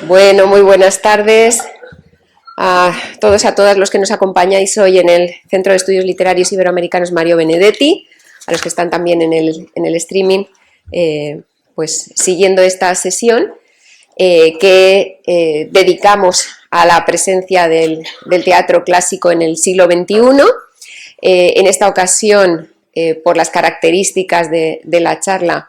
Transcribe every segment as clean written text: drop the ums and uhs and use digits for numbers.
Bueno, muy buenas tardes a todos y a todas los que nos acompañáis hoy en el Centro de Estudios Literarios Iberoamericanos Mario Benedetti, a los que están también en el streaming, pues siguiendo esta sesión que dedicamos a la presencia del teatro clásico en el siglo XXI. En esta ocasión, por las características de la charla,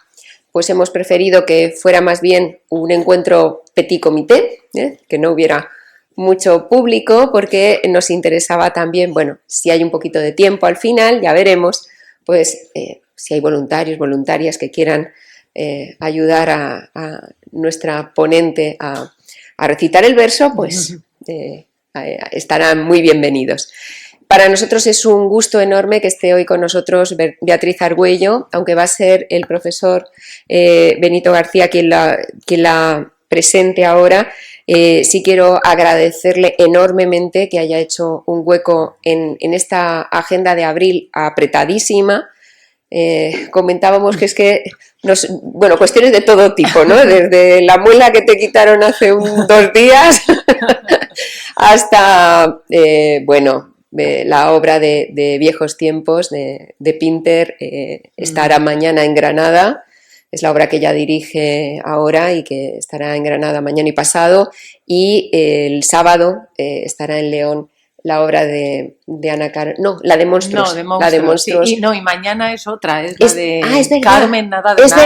pues hemos preferido que fuera más bien un encuentro petit comité, que no hubiera mucho público, porque nos interesaba también, bueno, si hay un poquito de tiempo al final, ya veremos, pues si hay voluntarios, voluntarias que quieran ayudar a nuestra ponente a recitar el verso, pues estarán muy bienvenidos. Para nosotros es un gusto enorme que esté hoy con nosotros Beatriz Argüello, aunque va a ser el profesor Benito García quien la presente ahora. Sí quiero agradecerle enormemente que haya hecho un hueco en esta agenda de abril apretadísima. Comentábamos que es que, bueno, cuestiones de todo tipo, ¿no? Desde la muela que te quitaron hace 2 días hasta, bueno, la obra de Viejos Tiempos de Pinter estará mañana en Granada. Es la obra que ella dirige ahora y que estará en Granada mañana y pasado. Y el sábado estará en León la obra de Ana Carmen, no, la de Monstruos. No, de Monstruos, la de Monstruos. Sí. Y mañana es otra, es la de es verdad, Carmen Nada de es Nadie.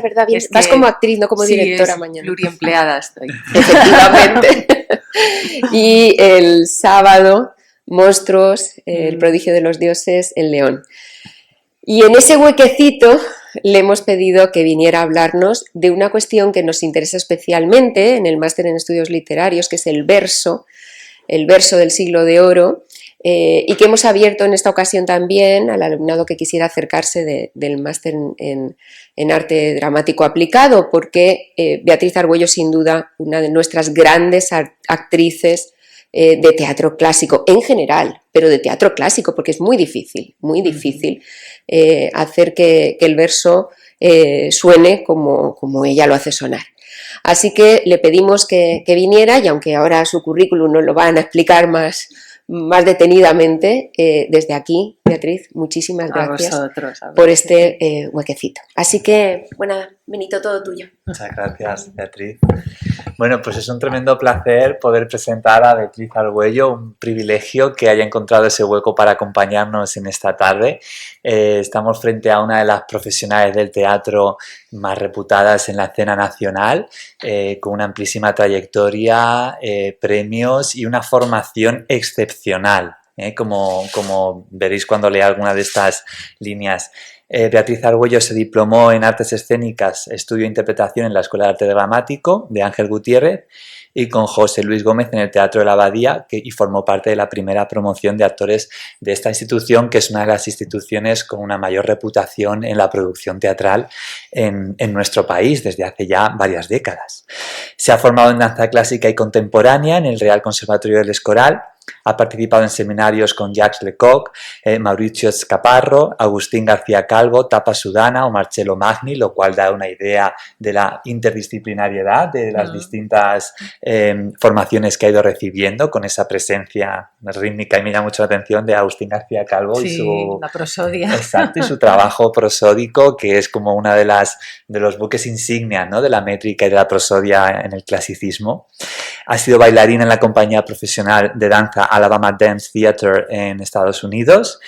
Verdad. Bien. Es vas como actriz, no como directora es mañana. Pluriempleada estoy. Efectivamente. Y el sábado, Monstruos, el prodigio de los dioses en León. Y en ese huequecito le hemos pedido que viniera a hablarnos de una cuestión que nos interesa especialmente en el máster en estudios literarios, que es el verso del siglo de oro, y que hemos abierto en esta ocasión también al alumnado que quisiera acercarse del máster en arte dramático aplicado, porque Beatriz Argüello, sin duda, una de nuestras grandes actrices de teatro clásico en general, pero de teatro clásico, porque es muy difícil hacer que el verso suene como ella lo hace sonar. Así que le pedimos que viniera, y aunque ahora su currículum nos lo van a explicar más detenidamente, desde aquí, Beatriz, muchísimas gracias por este huequecito. Así que, bueno, Benito, todo tuyo. Muchas gracias, Beatriz. Bueno, pues es un tremendo placer poder presentar a Beatriz Argüello, un privilegio que haya encontrado ese hueco para acompañarnos en esta tarde. Estamos frente a una de las profesionales del teatro más reputadas en la escena nacional, con una amplísima trayectoria, premios y una formación excepcional, como veréis cuando lea alguna de estas líneas. Beatriz Argüello se diplomó en Artes Escénicas, estudio e interpretación en la Escuela de Arte Dramático de Ángel Gutiérrez y con José Luis Gómez en el Teatro de la Abadía, y formó parte de la primera promoción de actores de esta institución, que es una de las instituciones con una mayor reputación en la producción teatral en nuestro país desde hace ya varias décadas. Se ha formado en danza clásica y contemporánea en el Real Conservatorio del Escoral. Ha participado en seminarios con Jacques Lecoq, Mauricio Escaparro, Agustín García Calvo, Tapa Sudana o Marcello Magni, lo cual da una idea de la interdisciplinariedad de las distintas formaciones que ha ido recibiendo con esa presencia rítmica. Y me llama mucho la atención de Agustín García Calvo y su la prosodia. Exacto, y su trabajo prosódico, que es como una de los buques insignia, ¿no?, de la métrica y de la prosodia en el clasicismo. Ha sido bailarina en la compañía profesional de danza Alabama Dance Theatre en Estados Unidos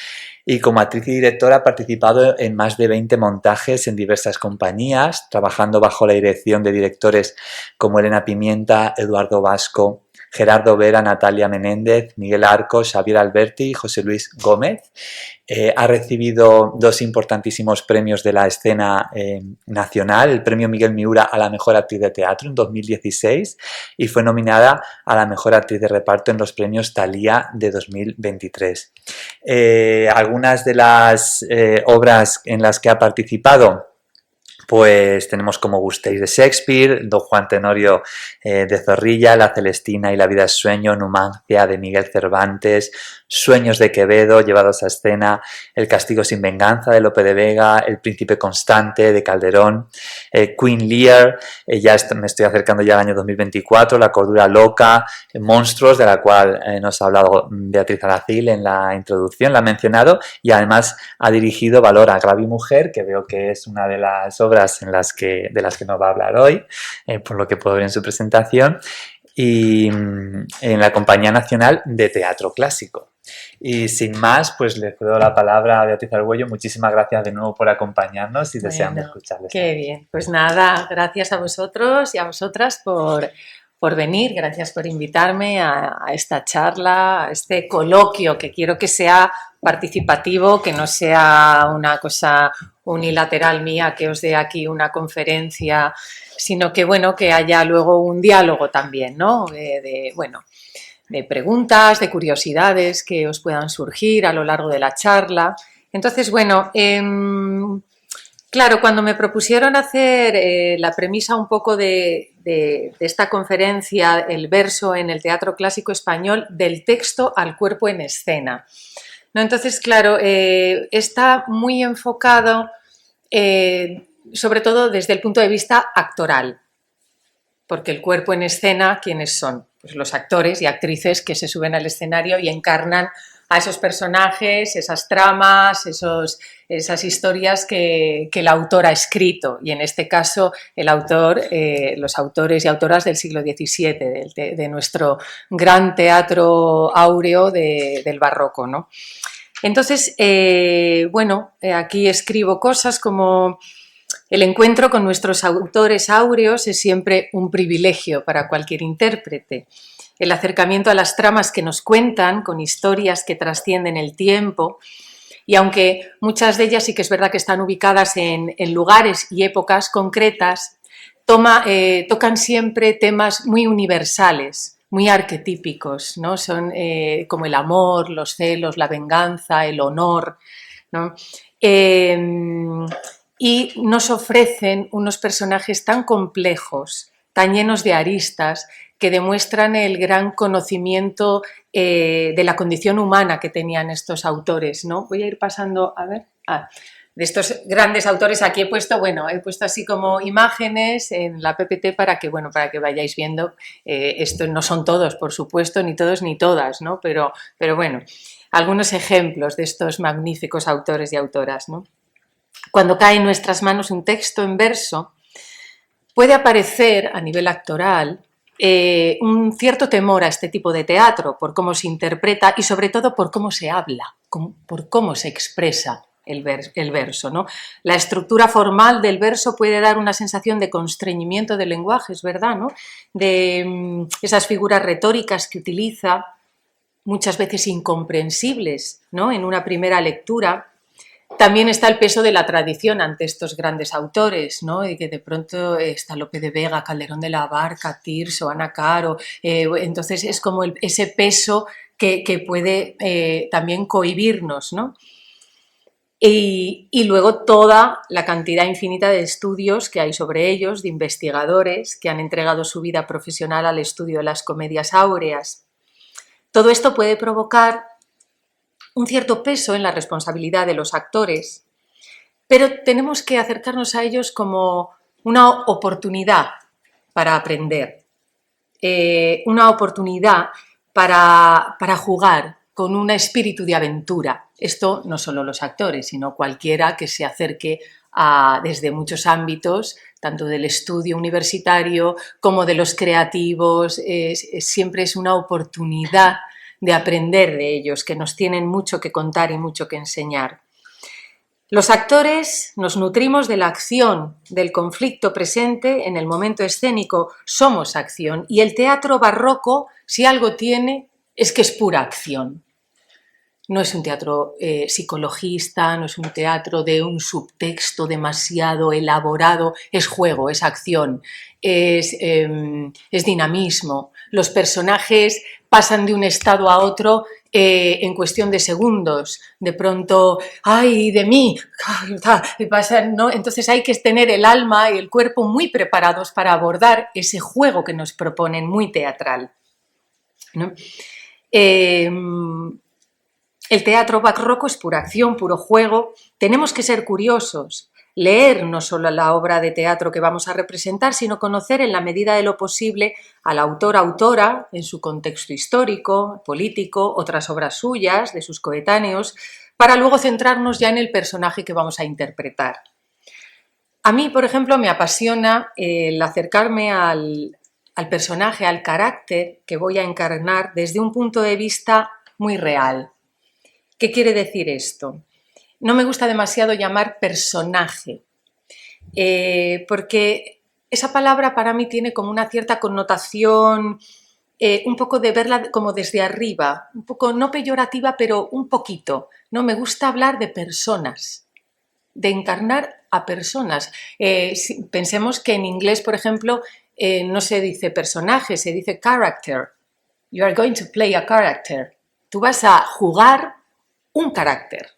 y como actriz y directora ha participado en más de 20 montajes en diversas compañías, trabajando bajo la dirección de directores como Elena Pimienta, Eduardo Vasco, Gerardo Vera, Natalia Menéndez, Miguel Arcos, Xavier Alberti y José Luis Gómez. Ha recibido 2 importantísimos premios de la escena nacional, el premio Miguel Miura a la mejor actriz de teatro en 2016 y fue nominada a la mejor actriz de reparto en los premios Thalía de 2023. Algunas de las obras en las que ha participado pues tenemos Como gustéis de Shakespeare, Don Juan Tenorio de Zorrilla, La Celestina y la vida es sueño, Numancia de Miguel Cervantes, Sueños de Quevedo llevados a escena, El castigo sin venganza de Lope de Vega, El príncipe constante de Calderón, Queen Lear, me estoy acercando ya al año 2024, La cordura loca, Monstruos, de la cual nos ha hablado Beatriz Aracil en la introducción, la ha mencionado, y además ha dirigido Valor a Grave y Mujer, que veo que es una de las obras de las que nos va a hablar hoy, por lo que puedo ver en su presentación, y en la Compañía Nacional de Teatro Clásico. Y sin más, pues le cedo la palabra a Beatriz Argüello. Muchísimas gracias de nuevo por acompañarnos y deseando escucharles. Qué bien. Pues nada, gracias a vosotros y a vosotras por venir, gracias por invitarme a esta charla, a este coloquio, que quiero que sea participativo, que no sea una cosa unilateral mía, que os dé aquí una conferencia, sino que, bueno, que haya luego un diálogo también, ¿no? De preguntas, de curiosidades que os puedan surgir a lo largo de la charla. Entonces, bueno, claro, cuando me propusieron hacer la premisa un poco de esta conferencia, el verso en el teatro clásico español, del texto al cuerpo en escena, ¿no? Entonces, claro, está muy enfocado sobre todo desde el punto de vista actoral, porque el cuerpo en escena, ¿quiénes son? Pues los actores y actrices que se suben al escenario y encarnan a esos personajes, esas tramas, esas historias que el autor ha escrito, y en este caso el autor, los autores y autoras del siglo XVII, de nuestro gran teatro áureo del barroco, ¿no? Entonces, bueno, aquí escribo cosas como: el encuentro con nuestros autores áureos es siempre un privilegio para cualquier intérprete. El acercamiento a las tramas que nos cuentan, con historias que trascienden el tiempo, y aunque muchas de ellas sí que es verdad que están ubicadas en lugares y épocas concretas, tocan siempre temas muy universales, muy arquetípicos, ¿no? Son como el amor, los celos, la venganza, el honor, ¿no? Y nos ofrecen unos personajes tan complejos, tan llenos de aristas, que demuestran el gran conocimiento de la condición humana que tenían estos autores, ¿no? Voy a ir pasando, a ver, de estos grandes autores. Aquí he puesto así como imágenes en la PPT para que vayáis viendo. Estos no son todos, por supuesto, ni todos ni todas, ¿no? Pero bueno, algunos ejemplos de estos magníficos autores y autoras, ¿no? Cuando cae en nuestras manos un texto en verso, puede aparecer a nivel actoral un cierto temor a este tipo de teatro, por cómo se interpreta y sobre todo por cómo se habla, por cómo se expresa el verso, ¿no? La estructura formal del verso puede dar una sensación de constreñimiento del lenguaje, es verdad, ¿no? De esas figuras retóricas que utiliza, muchas veces incomprensibles, ¿no? En una primera lectura. También está el peso de la tradición ante estos grandes autores, ¿no? Y que de pronto está Lope de Vega, Calderón de la Barca, Tirso, Ana Caro. Entonces es como ese peso que puede también cohibirnos, ¿no? Y luego toda la cantidad infinita de estudios que hay sobre ellos, de investigadores que han entregado su vida profesional al estudio de las comedias áureas. Todo esto puede provocar un cierto peso en la responsabilidad de los actores, pero tenemos que acercarnos a ellos como una oportunidad para aprender, una oportunidad para jugar con un espíritu de aventura. Esto no solo los actores, sino cualquiera que se acerque desde muchos ámbitos, tanto del estudio universitario como de los creativos. Siempre es una oportunidad de aprender de ellos, que nos tienen mucho que contar y mucho que enseñar. Los actores nos nutrimos de la acción, del conflicto presente en el momento escénico, somos acción, y el teatro barroco, si algo tiene, es que es pura acción. No es un teatro psicologista, no es un teatro de un subtexto demasiado elaborado, es juego, es acción, es dinamismo. Los personajes pasan de un estado a otro en cuestión de segundos. De pronto, ¡ay, de mí! Pasan, ¿no? Entonces hay que tener el alma y el cuerpo muy preparados para abordar ese juego que nos proponen, muy teatral, ¿no? El teatro barroco es pura acción, puro juego. Tenemos que ser curiosos, leer no solo la obra de teatro que vamos a representar, sino conocer en la medida de lo posible al autor-autora en su contexto histórico, político, otras obras suyas, de sus coetáneos, para luego centrarnos ya en el personaje que vamos a interpretar. A mí, por ejemplo, me apasiona el acercarme al personaje, al carácter que voy a encarnar desde un punto de vista muy real. ¿Qué quiere decir esto? No me gusta demasiado llamar personaje, porque esa palabra para mí tiene como una cierta connotación, un poco de verla como desde arriba, un poco no peyorativa, pero un poquito, ¿no? Me gusta hablar de personas, de encarnar a personas. Pensemos que en inglés, por ejemplo, no se dice personaje, se dice character. You are going to play a character. Tú vas a jugar un carácter,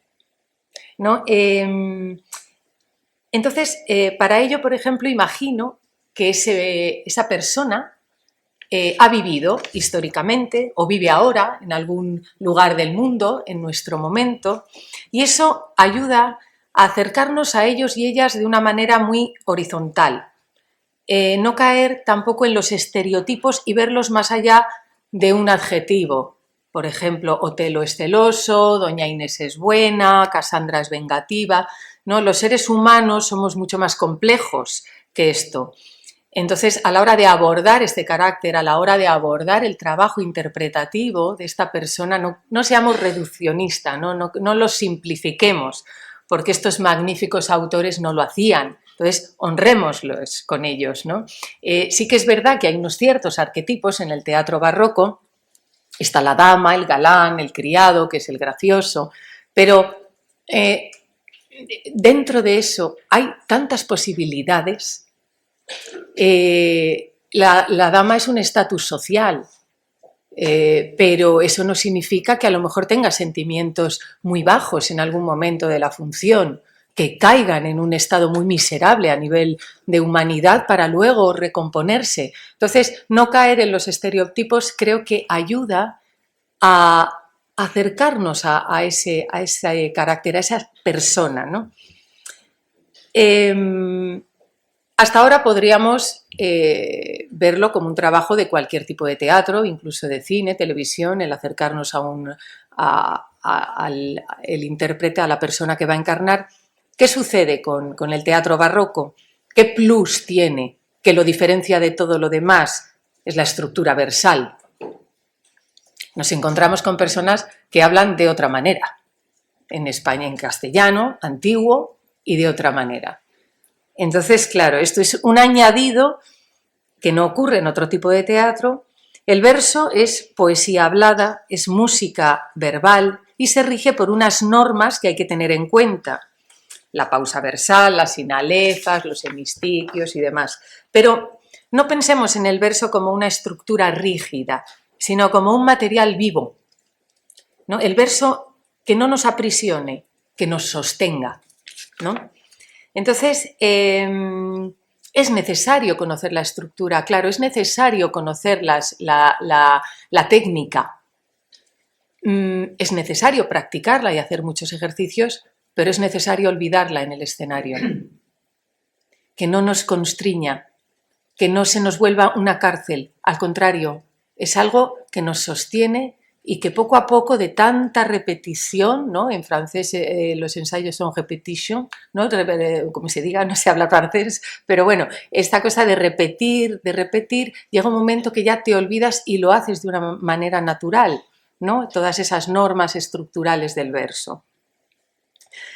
¿no? Entonces, para ello, por ejemplo, imagino que esa persona ha vivido históricamente o vive ahora en algún lugar del mundo, en nuestro momento, y eso ayuda a acercarnos a ellos y ellas de una manera muy horizontal. No caer tampoco en los estereotipos y verlos más allá de un adjetivo. Por ejemplo, Otelo es celoso, Doña Inés es buena, Casandra es vengativa, ¿no? Los seres humanos somos mucho más complejos que esto. Entonces, a la hora de abordar este carácter, a la hora de abordar el trabajo interpretativo de esta persona, no seamos reduccionistas, no lo simplifiquemos, porque estos magníficos autores no lo hacían. Entonces, honrémoslos con ellos, ¿no? Sí que es verdad que hay unos ciertos arquetipos en el teatro barroco. Está la dama, el galán, el criado, que es el gracioso, pero dentro de eso hay tantas posibilidades. La dama es un estatus social, pero eso no significa que a lo mejor tenga sentimientos muy bajos en algún momento de la función, que caigan en un estado muy miserable a nivel de humanidad para luego recomponerse. Entonces, no caer en los estereotipos creo que ayuda a acercarnos a ese carácter, a esa persona, ¿no? Hasta ahora podríamos verlo como un trabajo de cualquier tipo de teatro, incluso de cine, televisión, el acercarnos al intérprete, a la persona que va a encarnar. ¿Qué sucede con el teatro barroco? ¿Qué plus tiene que lo diferencia de todo lo demás? Es la estructura versal. Nos encontramos con personas que hablan de otra manera. En España, en castellano, antiguo y de otra manera. Entonces, claro, esto es un añadido que no ocurre en otro tipo de teatro. El verso es poesía hablada, es música verbal y se rige por unas normas que hay que tener en cuenta. La pausa versal, las sinalezas, los hemistiquios y demás. Pero no pensemos en el verso como una estructura rígida, sino como un material vivo, ¿no? El verso que no nos aprisione, que nos sostenga, ¿no? Entonces, es necesario conocer la estructura, claro, es necesario conocer la técnica, es necesario practicarla y hacer muchos ejercicios, pero es necesario olvidarla en el escenario, que no nos constriña, que no se nos vuelva una cárcel, al contrario, es algo que nos sostiene y que poco a poco de tanta repetición, ¿no? En francés los ensayos son repetition, ¿no? Como se diga, no sé hablar francés, pero bueno, esta cosa de repetir, llega un momento que ya te olvidas y lo haces de una manera natural, ¿no? Todas esas normas estructurales del verso.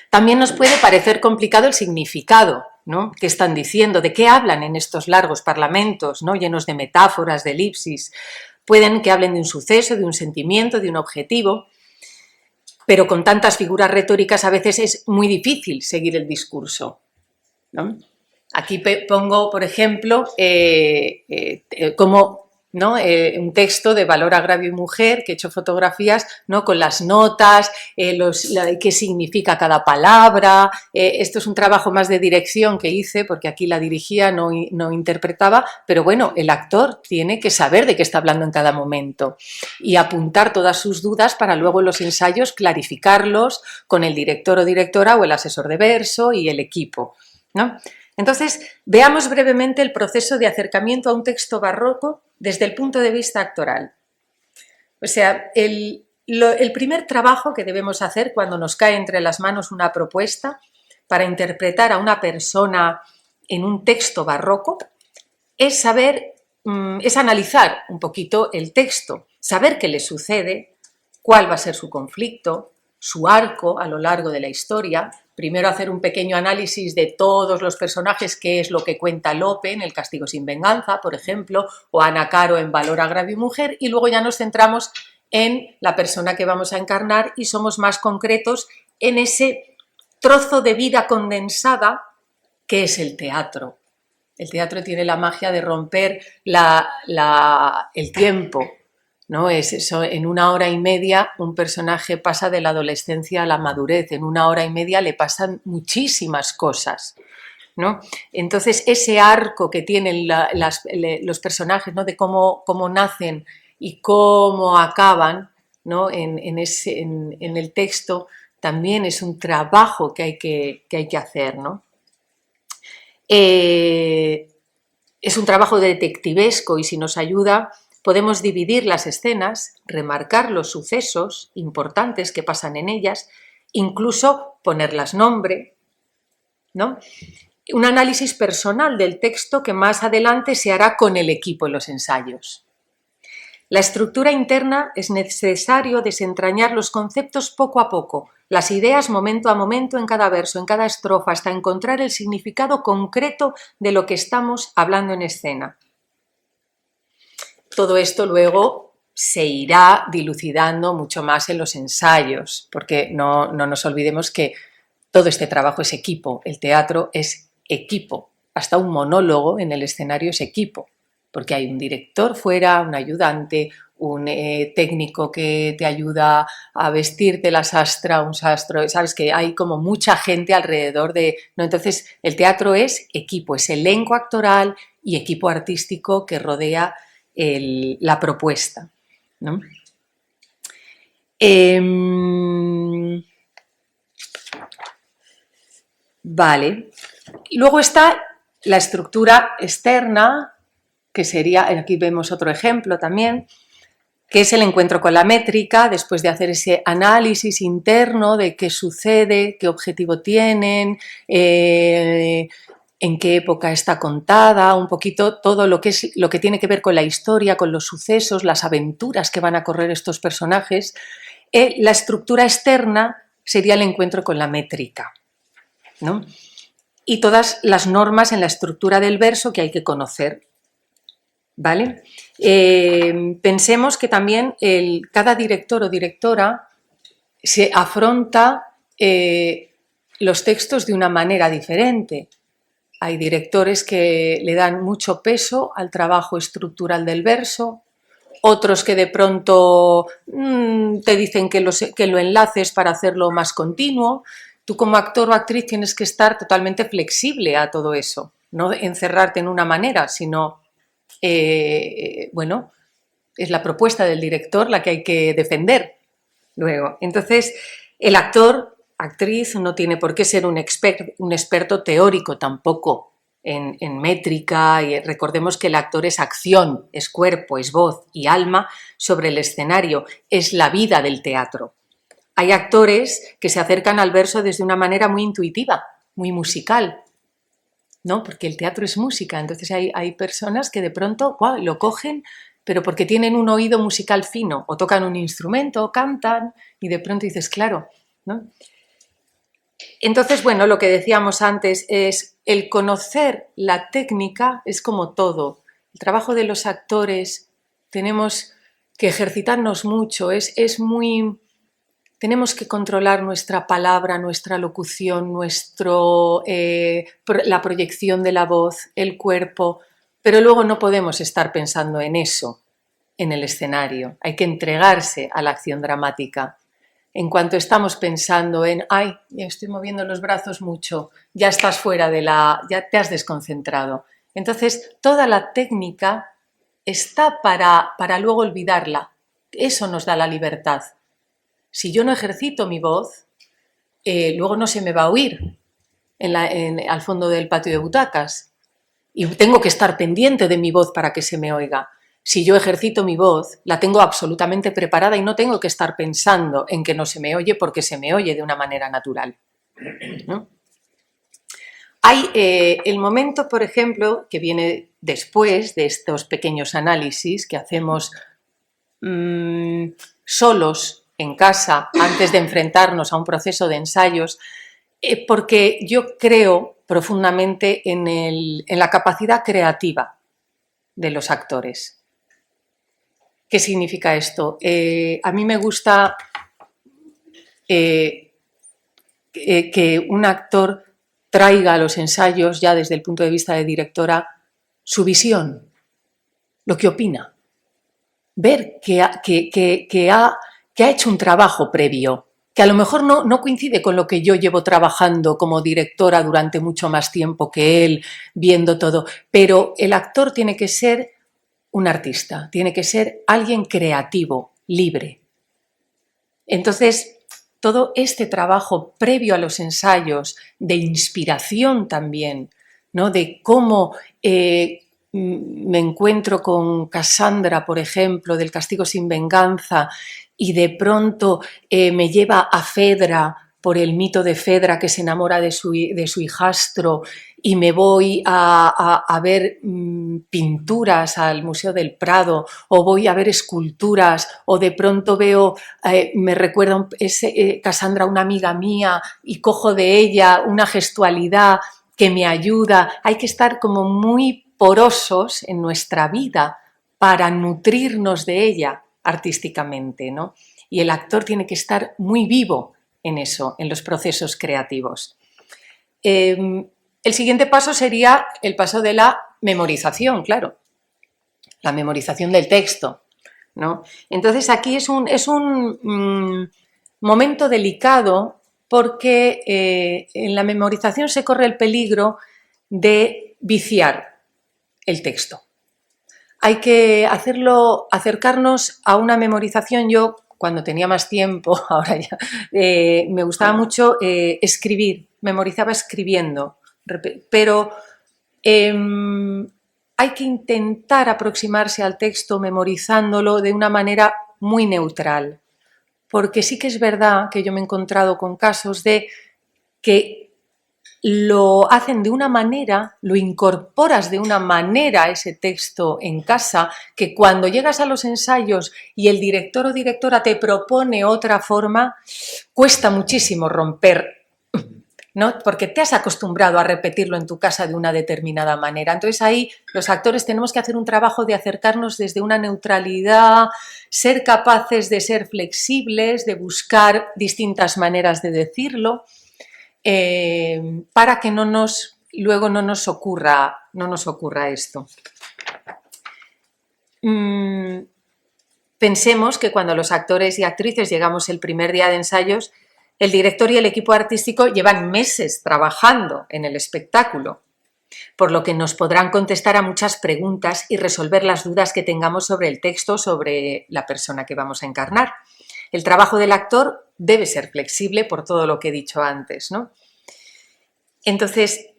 También nos puede parecer complicado el significado, ¿no? ¿Qué están diciendo? ¿De qué hablan en estos largos parlamentos, ¿no? Llenos de metáforas, de elipsis? Pueden que hablen de un suceso, de un sentimiento, de un objetivo, pero con tantas figuras retóricas a veces es muy difícil seguir el discurso, ¿no? Aquí pongo, por ejemplo, cómo ¿no? Un texto de valor agravio y mujer, que he hecho fotografías, ¿no? Con las notas, qué significa cada palabra. Esto es un trabajo más de dirección que hice, porque aquí la dirigía, no interpretaba, pero bueno, el actor tiene que saber de qué está hablando en cada momento y apuntar todas sus dudas para luego en los ensayos clarificarlos con el director o directora o el asesor de verso y el equipo, ¿no? Entonces, veamos brevemente el proceso de acercamiento a un texto barroco desde el punto de vista actoral. O sea, el primer trabajo que debemos hacer cuando nos cae entre las manos una propuesta para interpretar a una persona en un texto barroco es saber, es analizar un poquito el texto, saber qué le sucede, cuál va a ser su conflicto, su arco a lo largo de la historia. Primero hacer un pequeño análisis de todos los personajes, qué es lo que cuenta Lope en El castigo sin venganza, por ejemplo, o Ana Caro en Valor agravio y mujer, y luego ya nos centramos en la persona que vamos a encarnar y somos más concretos en ese trozo de vida condensada que es el teatro. El teatro tiene la magia de romper el tiempo, ¿no? Es eso, en 1 hora y media un personaje pasa de la adolescencia a la madurez, en 1 hora y media le pasan muchísimas cosas, ¿no? Entonces ese arco que tienen los personajes, ¿no? De cómo nacen y cómo acaban, ¿no? en el texto también es un trabajo que hay que hacer, ¿no? Es un trabajo detectivesco y si nos ayuda podemos dividir las escenas, remarcar los sucesos importantes que pasan en ellas, incluso ponerlas nombre, ¿no? Un análisis personal del texto que más adelante se hará con el equipo en los ensayos. La estructura interna es necesario desentrañar los conceptos poco a poco, las ideas momento a momento en cada verso, en cada estrofa, hasta encontrar el significado concreto de lo que estamos hablando en escena. Todo esto luego se irá dilucidando mucho más en los ensayos, porque no nos olvidemos que todo este trabajo es equipo, el teatro es equipo, hasta un monólogo en el escenario es equipo, porque hay un director fuera, un ayudante, un técnico que te ayuda a vestirte, la sastra, un sastro, sabes que hay como mucha gente alrededor de... ¿no? Entonces el teatro es equipo, es elenco actoral y equipo artístico que rodea la propuesta, ¿no? Vale. Y luego está la estructura externa, que sería, aquí vemos otro ejemplo también, que es el encuentro con la métrica, después de hacer ese análisis interno de qué sucede, qué objetivo tienen, en qué época está contada, un poquito todo lo que tiene que ver con la historia, con los sucesos, las aventuras que van a correr estos personajes. La estructura externa sería el encuentro con la métrica, ¿no? Y todas las normas en la estructura del verso que hay que conocer, ¿vale? Pensemos que también cada director o directora se afronta los textos de una manera diferente. Hay directores que le dan mucho peso al trabajo estructural del verso, otros que de pronto te dicen que lo enlaces para hacerlo más continuo. Tú como actor o actriz tienes que estar totalmente flexible a todo eso, no encerrarte en una manera, sino, bueno, es la propuesta del director la que hay que defender luego. Entonces, el actor, actriz, no tiene por qué ser un experto teórico tampoco en métrica, y recordemos que el actor es acción, es cuerpo, es voz y alma sobre el escenario, es la vida del teatro. Hay actores que se acercan al verso desde una manera muy intuitiva, muy musical, ¿no? Porque el teatro es música, entonces hay personas que de pronto lo cogen, pero porque tienen un oído musical fino, o tocan un instrumento, o cantan, y de pronto dices, claro, ¿no? Entonces, bueno, lo que decíamos antes es el conocer la técnica es como todo. El trabajo de los actores tenemos que ejercitarnos mucho, tenemos que controlar nuestra palabra, nuestra locución, la proyección de la voz, el cuerpo, pero luego no podemos estar pensando en eso, en el escenario, hay que entregarse a la acción dramática. En cuanto estamos pensando en, ay, ya estoy moviendo los brazos mucho, ya estás fuera ya te has desconcentrado. Entonces, toda la técnica está para luego olvidarla. Eso nos da la libertad. Si yo no ejercito mi voz, luego no se me va a oír al fondo del patio de butacas. Y tengo que estar pendiente de mi voz para que se me oiga. Si yo ejercito mi voz, la tengo absolutamente preparada y no tengo que estar pensando en que no se me oye porque se me oye de una manera natural, ¿no? Hay el momento, por ejemplo, que viene después de estos pequeños análisis que hacemos solos en casa antes de enfrentarnos a un proceso de ensayos, porque yo creo profundamente en la capacidad creativa de los actores. ¿Qué significa esto? A mí me gusta que un actor traiga a los ensayos, ya desde el punto de vista de directora, su visión, lo que opina. Ver que ha hecho un trabajo previo, que a lo mejor no coincide con lo que yo llevo trabajando como directora durante mucho más tiempo que él, viendo todo, pero el actor tiene que ser un artista, tiene que ser alguien creativo, libre. Entonces, todo este trabajo previo a los ensayos, de inspiración también, ¿no? De cómo me encuentro con Cassandra, por ejemplo, del Castigo sin venganza, y de pronto me lleva a Fedra, por el mito de Fedra, que se enamora de su hijastro, y me voy a ver pinturas al Museo del Prado, o voy a ver esculturas, o de pronto veo, me recuerda Cassandra, una amiga mía, y cojo de ella una gestualidad que me ayuda. Hay que estar como muy porosos en nuestra vida para nutrirnos de ella artísticamente, ¿no? Y el actor tiene que estar muy vivo en eso, en los procesos creativos. El siguiente paso sería el paso de la memorización, claro, la memorización del texto, ¿no? Entonces aquí es un momento delicado porque en la memorización se corre el peligro de viciar el texto. Hay que acercarnos a una memorización. Yo, cuando tenía más tiempo, ahora ya, me gustaba mucho escribir, memorizaba escribiendo, pero hay que intentar aproximarse al texto memorizándolo de una manera muy neutral, porque sí que es verdad que yo me he encontrado con casos de que lo hacen de una manera, lo incorporas de una manera ese texto en casa, que cuando llegas a los ensayos y el director o directora te propone otra forma, cuesta muchísimo romper, ¿no? Porque te has acostumbrado a repetirlo en tu casa de una determinada manera. Entonces ahí los actores tenemos que hacer un trabajo de acercarnos desde una neutralidad, ser capaces de ser flexibles, de buscar distintas maneras de decirlo, para que luego no nos ocurra esto. Pensemos que cuando los actores y actrices llegamos el primer día de ensayos, el director y el equipo artístico llevan meses trabajando en el espectáculo, por lo que nos podrán contestar a muchas preguntas y resolver las dudas que tengamos sobre el texto, sobre la persona que vamos a encarnar. El trabajo del actor debe ser flexible por todo lo que he dicho antes, ¿no? Entonces,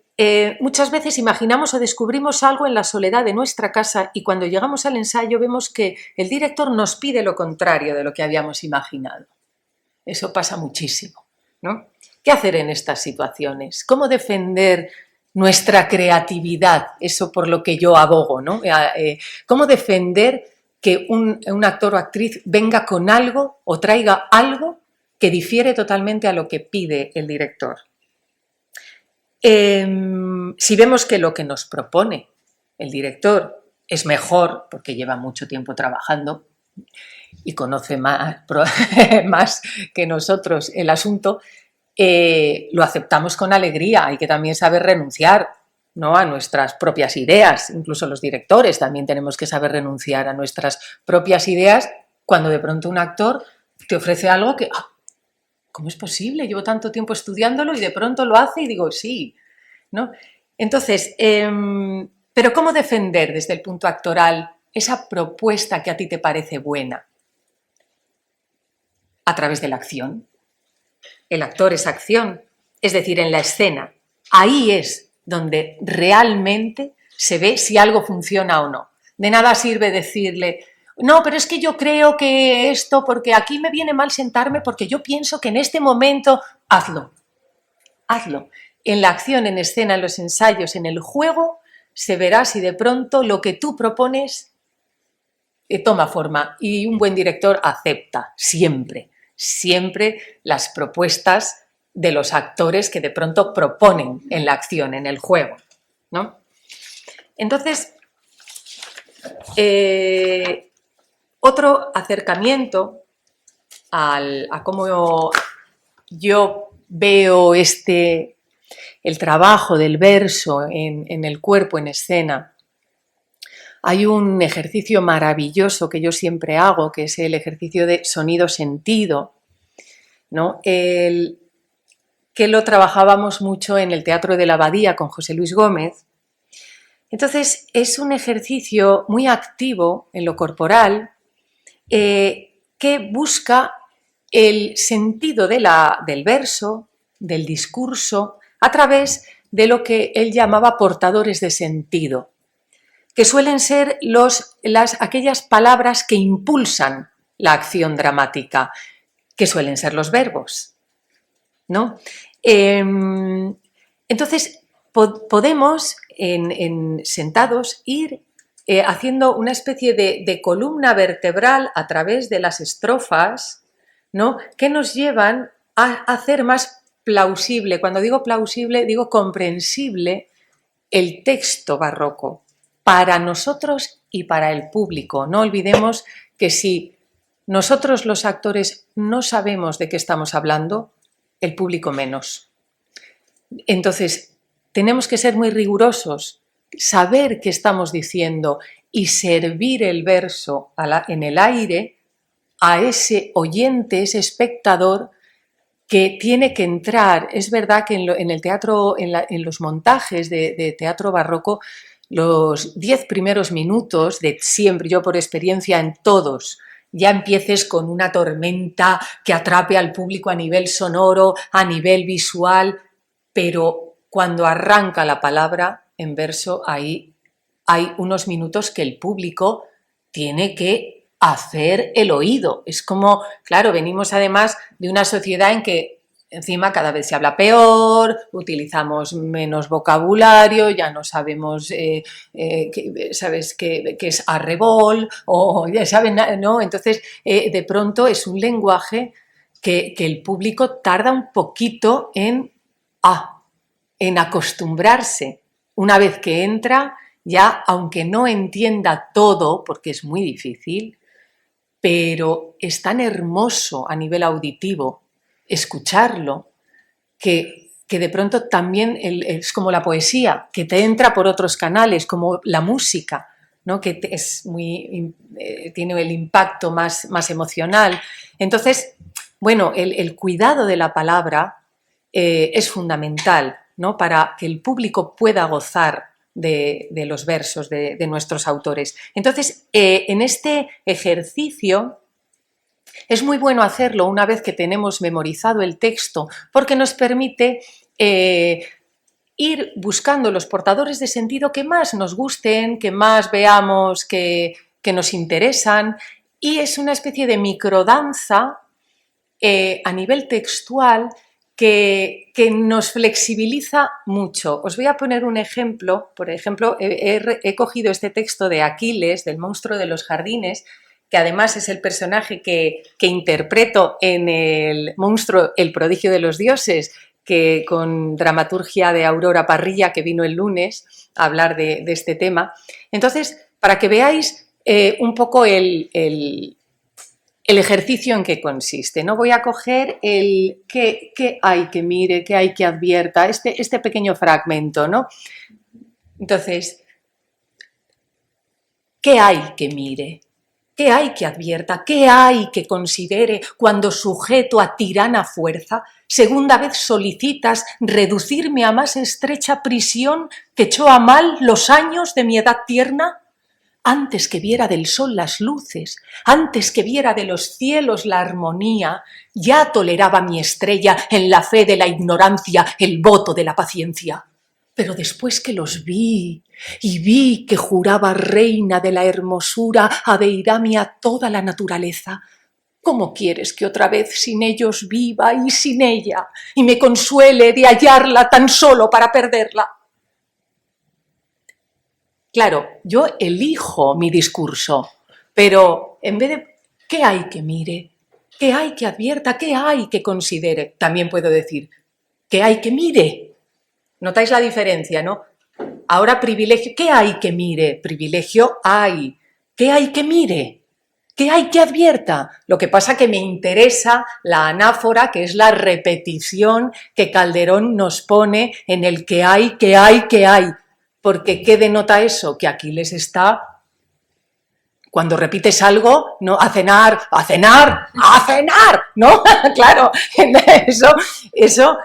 muchas veces imaginamos o descubrimos algo en la soledad de nuestra casa y cuando llegamos al ensayo vemos que el director nos pide lo contrario de lo que habíamos imaginado. Eso pasa muchísimo, ¿no? ¿Qué hacer en estas situaciones? ¿Cómo defender nuestra creatividad? Eso por lo que yo abogo, ¿no? ¿Cómo defender que un actor o actriz venga con algo o traiga algo que difiere totalmente a lo que pide el director? Si vemos que lo que nos propone el director es mejor, porque lleva mucho tiempo trabajando y conoce más que nosotros el asunto, lo aceptamos con alegría. Hay que también saber renunciar. ¿no? A nuestras propias ideas. Incluso los directores también tenemos que saber renunciar a nuestras propias ideas cuando de pronto un actor te ofrece algo que, ¿cómo es posible? Llevo tanto tiempo estudiándolo y de pronto lo hace y digo, sí, ¿no? Entonces, pero ¿cómo defender desde el punto actoral esa propuesta que a ti te parece buena? A través de la acción. El actor es acción, es decir, en la escena. Ahí es donde realmente se ve si algo funciona o no. De nada sirve decirle, no, pero es que yo creo que esto, porque aquí me viene mal sentarme, porque yo pienso que en este momento, hazlo. En la acción, en escena, en los ensayos, en el juego, se verá si de pronto lo que tú propones toma forma y un buen director acepta siempre las propuestas de los actores que de pronto proponen en la acción, en el juego, ¿no? Entonces, otro acercamiento a cómo yo veo el trabajo del verso en el cuerpo, en escena. Hay un ejercicio maravilloso que yo siempre hago, que es el ejercicio de sonido-sentido, ¿no? Que lo trabajábamos mucho en el Teatro de la Abadía con José Luis Gómez. Entonces, es un ejercicio muy activo en lo corporal que busca el sentido del verso, del discurso, a través de lo que él llamaba portadores de sentido, que suelen ser aquellas palabras que impulsan la acción dramática, que suelen ser los verbos, ¿no? Entonces, podemos, sentados, ir haciendo una especie de columna vertebral a través de las estrofas, ¿no? Que nos llevan a hacer más plausible, cuando digo plausible, digo comprensible, el texto barroco para nosotros y para el público. No olvidemos que si nosotros los actores no sabemos de qué estamos hablando, el público menos. Entonces, tenemos que ser muy rigurosos, saber qué estamos diciendo y servir el verso en el aire a ese oyente, ese espectador que tiene que entrar. Es verdad que en el teatro, en los montajes de teatro barroco, los 10 primeros minutos de siempre, yo por experiencia en todos, ya empieces con una tormenta que atrape al público a nivel sonoro, a nivel visual, pero cuando arranca la palabra en verso, ahí hay unos minutos que el público tiene que hacer el oído. Es como, claro, venimos además de una sociedad en que encima cada vez se habla peor, utilizamos menos vocabulario, ya no sabemos, ¿sabes qué es arrebol? O ya saben, ¿no? Entonces, de pronto es un lenguaje que el público tarda un poquito en acostumbrarse. Una vez que entra, ya, aunque no entienda todo, porque es muy difícil, pero es tan hermoso a nivel auditivo escucharlo que de pronto también es como la poesía, que te entra por otros canales, como la música, ¿no? Que tiene el impacto más emocional. Entonces, bueno, el cuidado de la palabra es fundamental, ¿no? Para que el público pueda gozar de los versos de nuestros autores. Entonces, en este ejercicio es muy bueno hacerlo una vez que tenemos memorizado el texto, porque nos permite ir buscando los portadores de sentido que más nos gusten, que más veamos que nos interesan, y es una especie de microdanza a nivel textual que nos flexibiliza mucho. Os voy a poner un ejemplo. Por ejemplo, he cogido este texto de Aquiles, del monstruo de los jardines, que además es el personaje que interpreto en el monstruo El prodigio de los dioses, que con dramaturgia de Aurora Parrilla, que vino el lunes a hablar de este tema. Entonces, para que veáis un poco el ejercicio en qué consiste, ¿no? Voy a coger el qué hay que mire, qué hay que advierta, este pequeño fragmento, ¿no? Entonces, ¿qué hay que mire? ¿Qué hay que advierta? ¿Qué hay que considere cuando sujeto a tirana fuerza, segunda vez solicitas reducirme a más estrecha prisión que echó a mal los años de mi edad tierna? Antes que viera del sol las luces, antes que viera de los cielos la armonía, ya toleraba mi estrella en la fe de la ignorancia el voto de la paciencia. Pero después que los vi y vi que juraba reina de la hermosura adeidarme a toda la naturaleza, ¿cómo quieres que otra vez sin ellos viva y sin ella y me consuele de hallarla tan solo para perderla? Claro, yo elijo mi discurso, pero en vez de ¿qué hay que mire? ¿Qué hay que advierta? ¿Qué hay que considere? También puedo decir ¿qué hay que mire? ¿Notáis la diferencia, no? Ahora privilegio, ¿qué hay que mire? Privilegio hay. ¿Qué hay que mire? ¿Qué hay que advierta? Lo que pasa que me interesa la anáfora, que es la repetición que Calderón nos pone en el que hay, que hay, que hay. Porque ¿qué denota eso? Que Aquiles está... Cuando repites algo, ¿no? A cenar, ¿no? Claro, eso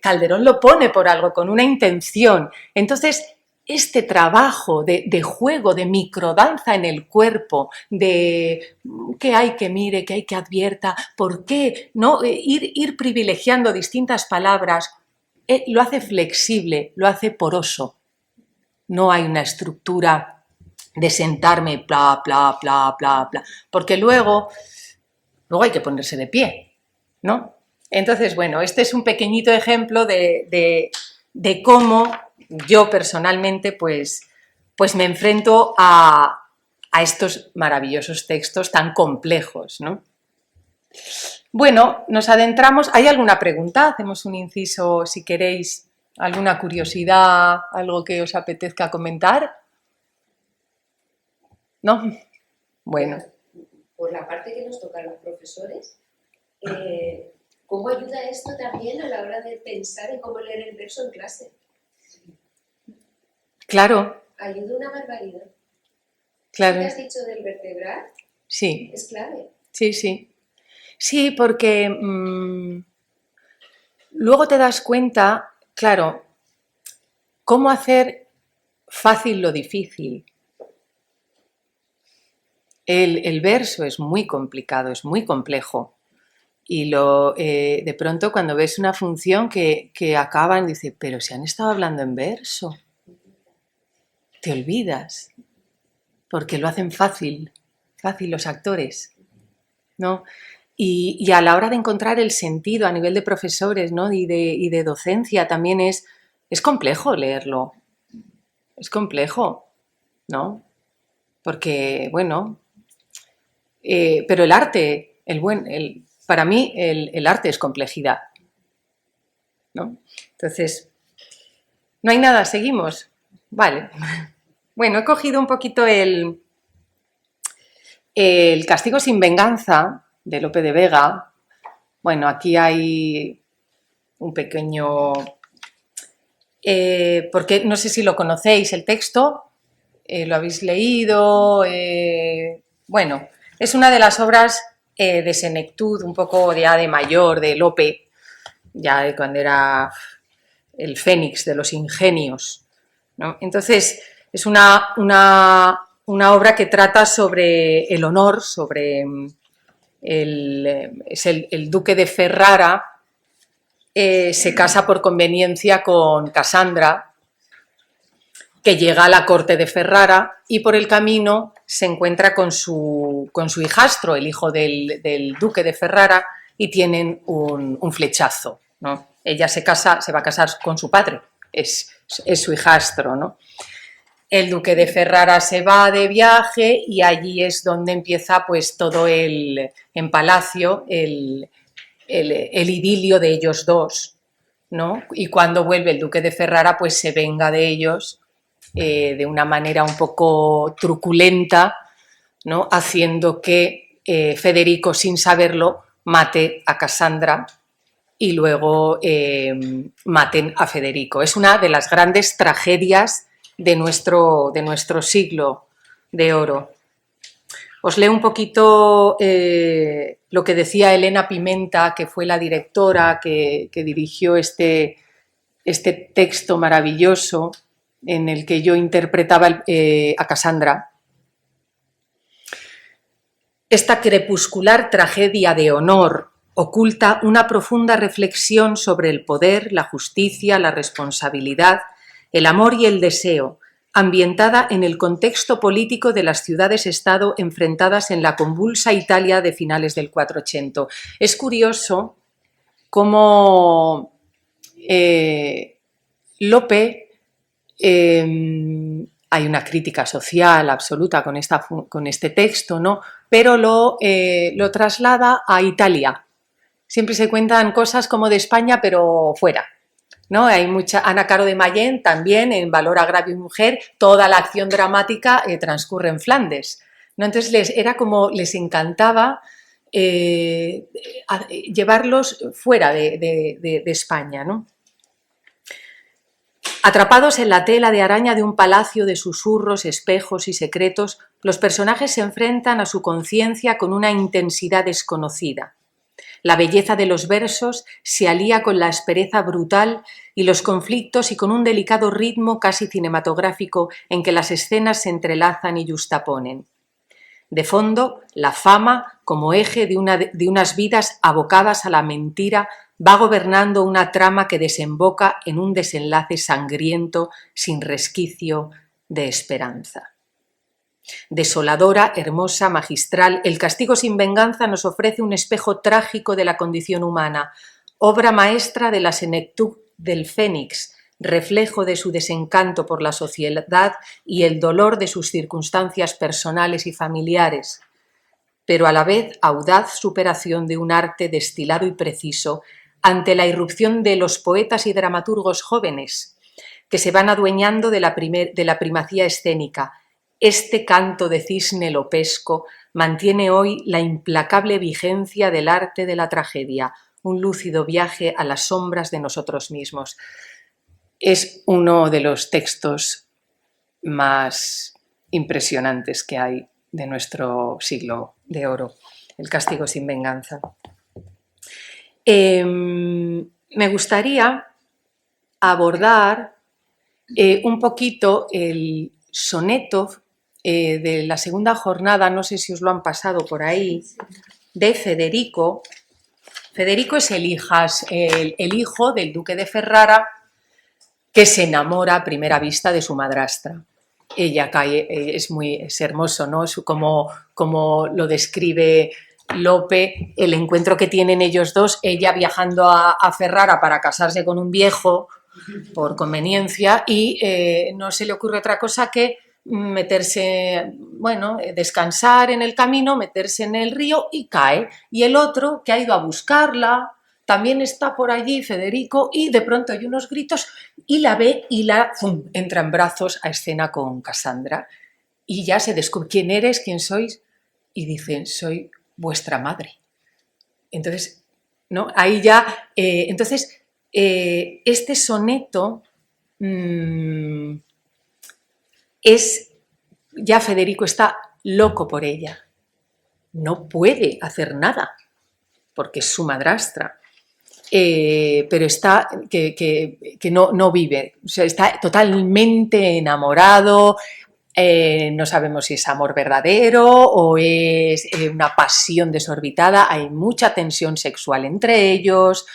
Calderón lo pone por algo, con una intención. Entonces, este trabajo de juego, de microdanza en el cuerpo, de qué hay que mire, qué hay que advierta, por qué, ¿no? Ir privilegiando distintas palabras, lo hace flexible, lo hace poroso. No hay una estructura de sentarme, bla, bla, bla, bla, bla, porque luego hay que ponerse de pie, ¿no? Entonces, bueno, este es un pequeñito ejemplo de cómo yo personalmente pues me enfrento a estos maravillosos textos tan complejos, ¿no? Bueno, nos adentramos. ¿Hay alguna pregunta? Hacemos un inciso si queréis, alguna curiosidad, algo que os apetezca comentar. ¿No? Bueno. Por la parte que nos toca a los profesores, ¿cómo ayuda esto también a la hora de pensar en cómo leer el verso en clase? Claro. Ayuda una barbaridad. Claro. ¿Qué has dicho del vertebrar? Sí. Es clave. Sí, sí. Sí, porque luego te das cuenta, claro, cómo hacer fácil lo difícil. El verso es muy complicado, es muy complejo. Y de pronto cuando ves una función que acaban, dices, pero si han estado hablando en verso, te olvidas, porque lo hacen fácil los actores, ¿no? Y a la hora de encontrar el sentido a nivel de profesores, ¿no? y de docencia también es complejo leerlo, es complejo, ¿no? Porque, bueno, pero el arte, para mí el arte es complejidad, ¿no? Entonces, no hay nada, seguimos. Vale. Bueno, he cogido un poquito el Castigo sin venganza de Lope de Vega. Bueno, aquí hay un pequeño... porque no sé si lo conocéis el texto, lo habéis leído, bueno, es una de las obras de senectud, un poco ya de mayor, de Lope, ya de cuando era el fénix de los ingenios, ¿no? Entonces, es una obra que trata sobre el honor, sobre el duque de Ferrara, se casa por conveniencia con Casandra, que llega a la corte de Ferrara y por el camino se encuentra con su hijastro, el hijo del duque de Ferrara, y tienen un flechazo, ¿no? Ella se va a casar con su padre, es su hijastro, ¿no? El duque de Ferrara se va de viaje y allí es donde empieza pues todo en palacio el idilio de ellos dos, ¿no? Y cuando vuelve el duque de Ferrara pues se venga de ellos de una manera un poco truculenta, ¿no? Haciendo que Federico, sin saberlo, mate a Casandra y luego maten a Federico. Es una de las grandes tragedias de nuestro siglo de oro. Os leo un poquito lo que decía Elena Pimenta, que fue la directora que dirigió este texto maravilloso en el que yo interpretaba a Cassandra. Esta crepuscular tragedia de honor oculta una profunda reflexión sobre el poder, la justicia, la responsabilidad, el amor y el deseo, ambientada en el contexto político de las ciudades-estado enfrentadas en la convulsa Italia de finales del 480. Es curioso cómo Lope, hay una crítica social absoluta con este texto, ¿no? Pero lo traslada a Italia. Siempre se cuentan cosas como de España, pero fuera, ¿no? Hay mucha Ana Caro de Mayén también en Valor, Agravio y Mujer, toda la acción dramática transcurre en Flandes, ¿no? Entonces les encantaba llevarlos fuera de España, ¿no? Atrapados en la tela de araña de un palacio de susurros, espejos y secretos, los personajes se enfrentan a su conciencia con una intensidad desconocida. La belleza de los versos se alía con la aspereza brutal y los conflictos y con un delicado ritmo casi cinematográfico en que las escenas se entrelazan y yuxtaponen. De fondo, la fama, como eje de unas vidas abocadas a la mentira, va gobernando una trama que desemboca en un desenlace sangriento sin resquicio de esperanza. Desoladora, hermosa, magistral, El castigo sin venganza nos ofrece un espejo trágico de la condición humana, obra maestra de la senectud del Fénix, reflejo de su desencanto por la sociedad y el dolor de sus circunstancias personales y familiares, pero a la vez audaz superación de un arte destilado y preciso ante la irrupción de los poetas y dramaturgos jóvenes que se van adueñando de la primacía escénica. Este canto de cisne lopesco mantiene hoy la implacable vigencia del arte de la tragedia, un lúcido viaje a las sombras de nosotros mismos. Es uno de los textos más impresionantes que hay de nuestro siglo de oro, El castigo sin venganza. Me gustaría abordar un poquito el soneto de la segunda jornada, no sé si os lo han pasado por ahí, de Federico. Federico es el hijo del duque de Ferrara, que se enamora a primera vista de su madrastra. Ella cae, es hermoso, ¿no? Es como lo describe Lope, el encuentro que tienen ellos dos, ella viajando a Ferrara para casarse con un viejo por conveniencia y no se le ocurre otra cosa que meterse, descansar en el camino, meterse en el río y cae. Y el otro, que ha ido a buscarla, también está por allí, Federico, y de pronto hay unos gritos y la ve y ¡fum!, entra en brazos a escena con Cassandra y ya se descubre quién eres, quién sois, y dicen, soy vuestra madre. Entonces, ¿no? Ahí ya, este soneto ya Federico está loco por ella, no puede hacer nada porque es su madrastra. Pero está que no vive, o sea, está totalmente enamorado, no sabemos si es amor verdadero o es una pasión desorbitada, hay mucha tensión sexual entre ellos,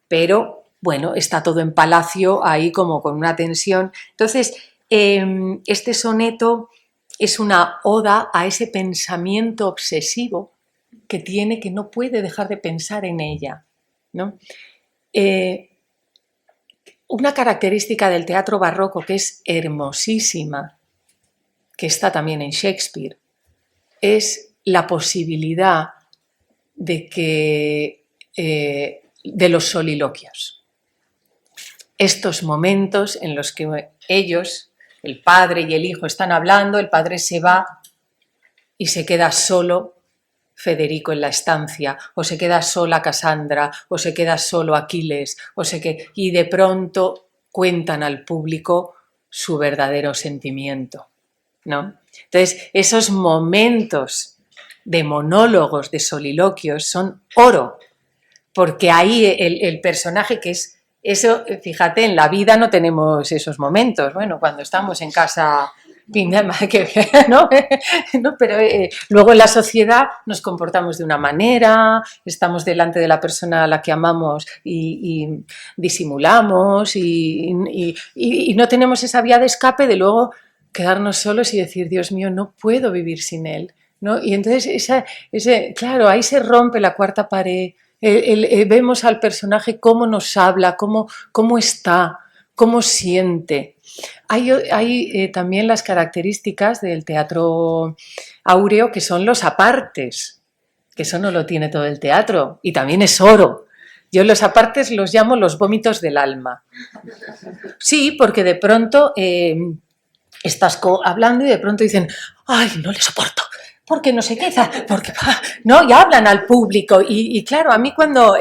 pero bueno, está todo en palacio ahí como con una tensión. Entonces, este soneto es una oda a ese pensamiento obsesivo que tiene, que no puede dejar de pensar en ella, ¿no? Una característica del teatro barroco que es hermosísima, que está también en Shakespeare, es la posibilidad de los soliloquios. Estos momentos en los que ellos, el padre y el hijo, están hablando, el padre se va y se queda solo Federico en la estancia, o se queda sola Cassandra, o se queda solo Aquiles, y de pronto cuentan al público su verdadero sentimiento, ¿no? Entonces, esos momentos de monólogos, de soliloquios, son oro, porque ahí el personaje que es... Eso, fíjate, en la vida no tenemos esos momentos. Bueno, cuando estamos en casa, ¿no? ¿No? Pero luego en la sociedad nos comportamos de una manera, estamos delante de la persona a la que amamos y disimulamos y no tenemos esa vía de escape de luego quedarnos solos y decir, Dios mío, no puedo vivir sin él, ¿no? Y entonces, claro, ahí se rompe la cuarta pared. Vemos al personaje cómo nos habla, cómo está, cómo siente. Hay también las características del teatro áureo que son los apartes, que eso no lo tiene todo el teatro y también es oro. Yo los apartes los llamo los vómitos del alma. Sí, porque de pronto estás hablando y de pronto dicen, ¡ay, no le soporto! Porque no sé qué, porque no, y hablan al público. Y claro, a mí cuando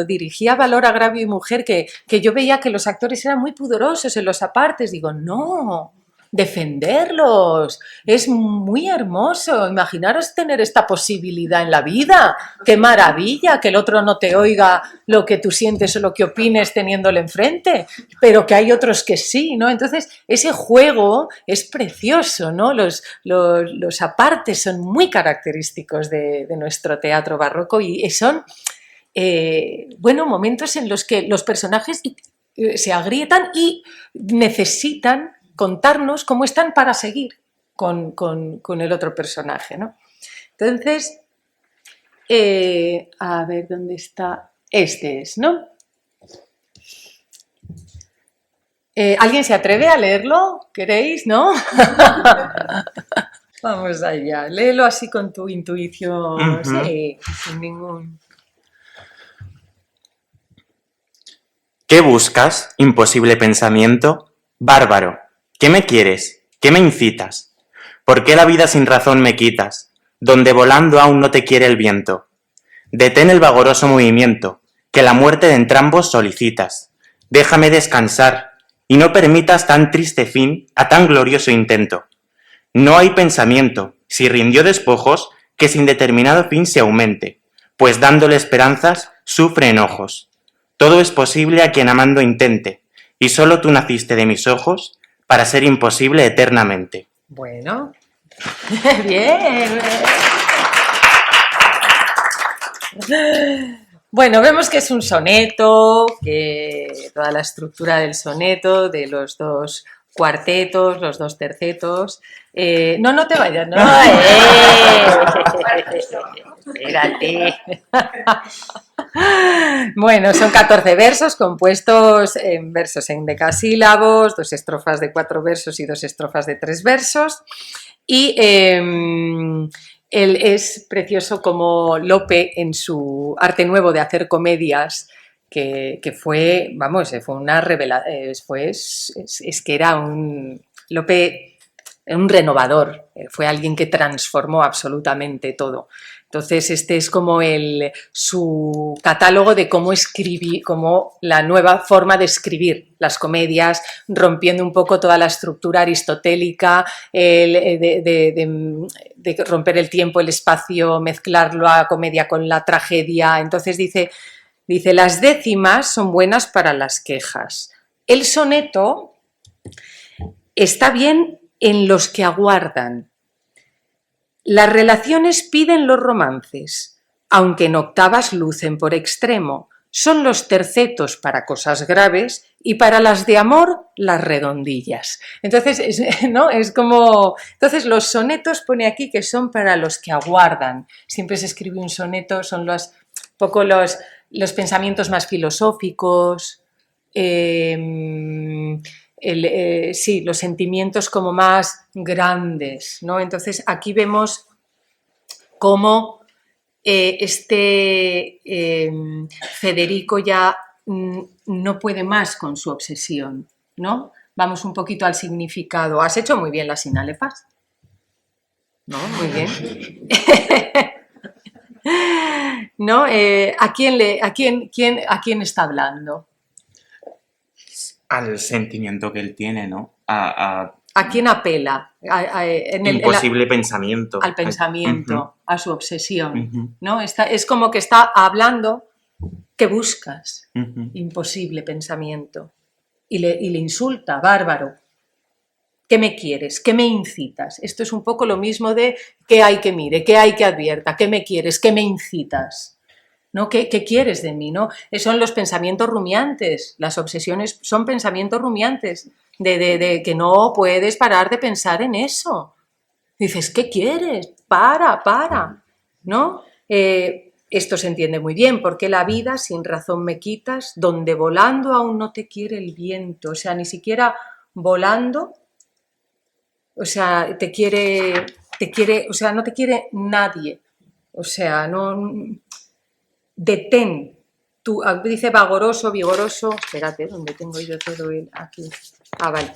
dirigía Valor, Agravio y Mujer, que yo veía que los actores eran muy pudorosos en los apartes, digo, no, defenderlos, es muy hermoso, imaginaros tener esta posibilidad en la vida, qué maravilla, que el otro no te oiga lo que tú sientes o lo que opines teniéndolo enfrente, pero que hay otros que sí, ¿no? Entonces, ese juego es precioso, ¿no? Los apartes son muy característicos de nuestro teatro barroco y son, bueno, momentos en los que los personajes se agrietan y necesitan contarnos cómo están para seguir con el otro personaje, ¿no? Entonces, a ver, ¿dónde está? Este es, ¿no? ¿Alguien se atreve a leerlo? ¿Queréis? ¿No? Vamos allá, léelo así con tu intuición, sí, sin ningún... ¿Qué buscas, imposible pensamiento? Bárbaro, ¿qué me quieres? ¿Qué me incitas? ¿Por qué la vida sin razón me quitas, donde volando aún no te quiere el viento? Detén el vagoroso movimiento, que la muerte de entrambos solicitas. Déjame descansar, y no permitas tan triste fin a tan glorioso intento. No hay pensamiento, si rindió despojos, que sin determinado fin se aumente, pues dándole esperanzas, sufre enojos. Todo es posible a quien amando intente, y solo tú naciste de mis ojos para ser imposible eternamente. Bueno, bien. Bueno, vemos que es un soneto, que toda la estructura del soneto, de los dos cuartetos, los dos tercetos. No te vayas, no. Espérate. Bueno, son 14 versos compuestos en versos en decasílabos, 2 estrofas de 4 versos y 2 estrofas de 3 versos. Y es precioso como Lope, en su arte nuevo de hacer comedias, que fue, vamos, fue una revelación, es que era Lope, un renovador, fue alguien que transformó absolutamente todo. Entonces, este es como su catálogo de cómo escribir, como la nueva forma de escribir las comedias, rompiendo un poco toda la estructura aristotélica, de romper el tiempo, el espacio, mezclar la comedia con la tragedia. Entonces dice, las décimas son buenas para las quejas. El soneto está bien en los que aguardan. Las relaciones piden los romances, aunque en octavas lucen por extremo. Son los tercetos para cosas graves y para las de amor las redondillas. Entonces, ¿no? Es como... Entonces, los sonetos pone aquí que son para los que aguardan. Siempre se escribe un soneto, son los pensamientos más filosóficos, sí, los sentimientos como más grandes, ¿no? Entonces, aquí vemos cómo Federico ya no puede más con su obsesión, ¿no? Vamos un poquito al significado. ¿Has hecho muy bien las sinálefas? ¿No? Muy bien. ¿No? ¿A quién está hablando? Al sentimiento que él tiene, ¿no? A ¿A quién apela? imposible pensamiento. Al pensamiento, a su obsesión, Ujú. ¿no? Es como que está hablando, ¿qué buscas? Ujú. Imposible pensamiento. Y le insulta, bárbaro. ¿Qué me quieres? ¿Qué me incitas? Esto es un poco lo mismo de ¿qué hay que mire? ¿Qué hay que advierta? ¿Qué me quieres? ¿Qué me incitas? ¿No? ¿Qué quieres de mí? ¿No? Son los pensamientos rumiantes. Las obsesiones son pensamientos rumiantes de que no puedes parar de pensar en eso. Dices, ¿qué quieres? Para, ¿no? Esto se entiende muy bien, porque la vida sin razón me quitas, donde volando aún no te quiere el viento, o sea, ni siquiera volando, o sea, o sea, no te quiere nadie, o sea, no, detén, tú, dice vagoroso, vigoroso, espérate, ¿dónde tengo yo todo aquí? Ah, vale.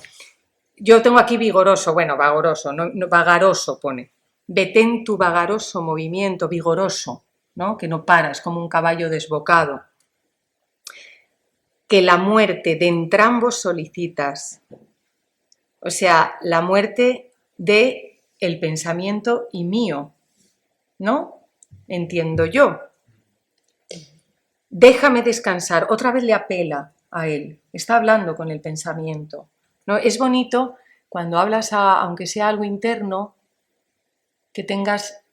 Yo tengo aquí vigoroso, bueno, vagoroso, no, vagaroso pone. Detén tu vagaroso movimiento, vigoroso, ¿no? Que no paras, como un caballo desbocado. Que la muerte de entrambos solicitas. O sea, la muerte de el pensamiento y mío, ¿no? Entiendo yo. Déjame descansar. Otra vez le apela a él. Está hablando con el pensamiento, ¿no? Es bonito cuando hablas, aunque sea algo interno, que tengas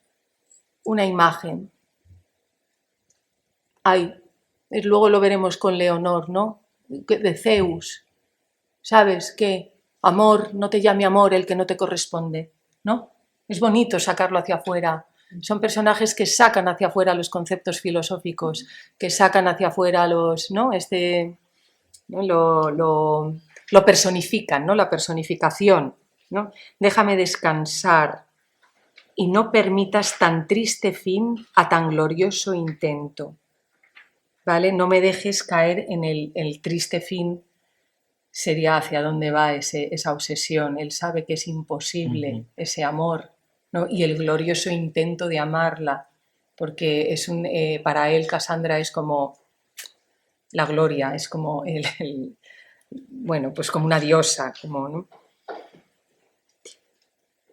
una imagen. Ay, luego lo veremos con Leonor, ¿no? De Zeus. ¿Sabes qué? Amor, no te llame amor el que no te corresponde, ¿no? Es bonito sacarlo hacia afuera. Son personajes que sacan hacia afuera los conceptos filosóficos, que sacan hacia afuera los, ¿no? ¿no? Lo personifican, ¿no? La personificación, ¿no? Déjame descansar y no permitas tan triste fin a tan glorioso intento, ¿vale? No me dejes caer en el triste fin, sería hacia dónde va esa obsesión. Él sabe que es imposible ese amor, ¿no? Y el glorioso intento de amarla, porque para él Cassandra es como la gloria, es como bueno, pues como una diosa, como, ¿no?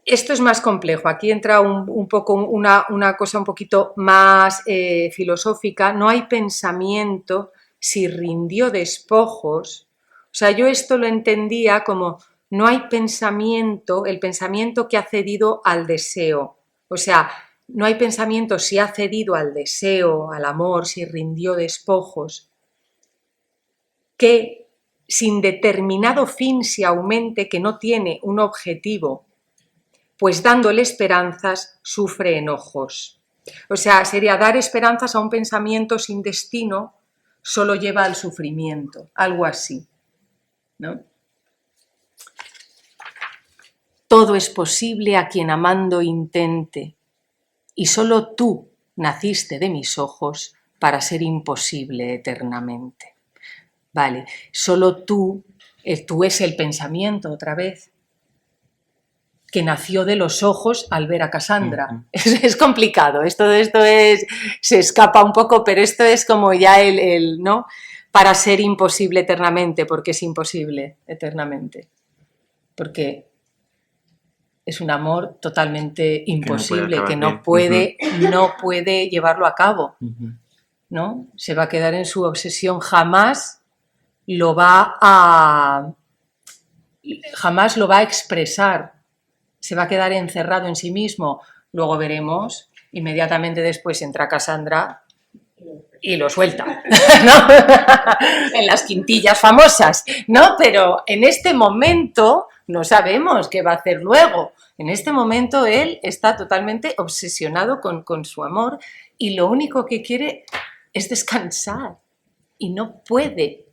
Esto es más complejo, aquí entra un poco una cosa un poquito más filosófica. No hay pensamiento si rindió despojos. O sea, yo esto lo entendía como no hay pensamiento, el pensamiento que ha cedido al deseo. O sea, no hay pensamiento si ha cedido al deseo, al amor, si rindió despojos, que sin determinado fin se aumente, que no tiene un objetivo, pues dándole esperanzas sufre enojos. O sea, sería dar esperanzas a un pensamiento sin destino, solo lleva al sufrimiento, algo así, ¿no? Todo es posible a quien amando intente, y solo tú naciste de mis ojos para ser imposible eternamente. Vale, solo tú es el pensamiento otra vez, que nació de los ojos al ver a Cassandra. Es complicado, esto se escapa un poco, pero esto es como ya ¿no? Para ser imposible eternamente, porque es imposible eternamente. Porque es un amor totalmente imposible, que no puede llevarlo a cabo, ¿no? Se va a quedar en su obsesión, jamás lo va a expresar, se va a quedar encerrado en sí mismo. Luego veremos, inmediatamente después entra Cassandra y lo suelta, ¿no? En las quintillas famosas, ¿no? Pero en este momento no sabemos qué va a hacer luego. En este momento él está totalmente obsesionado con su amor y lo único que quiere es descansar y no puede.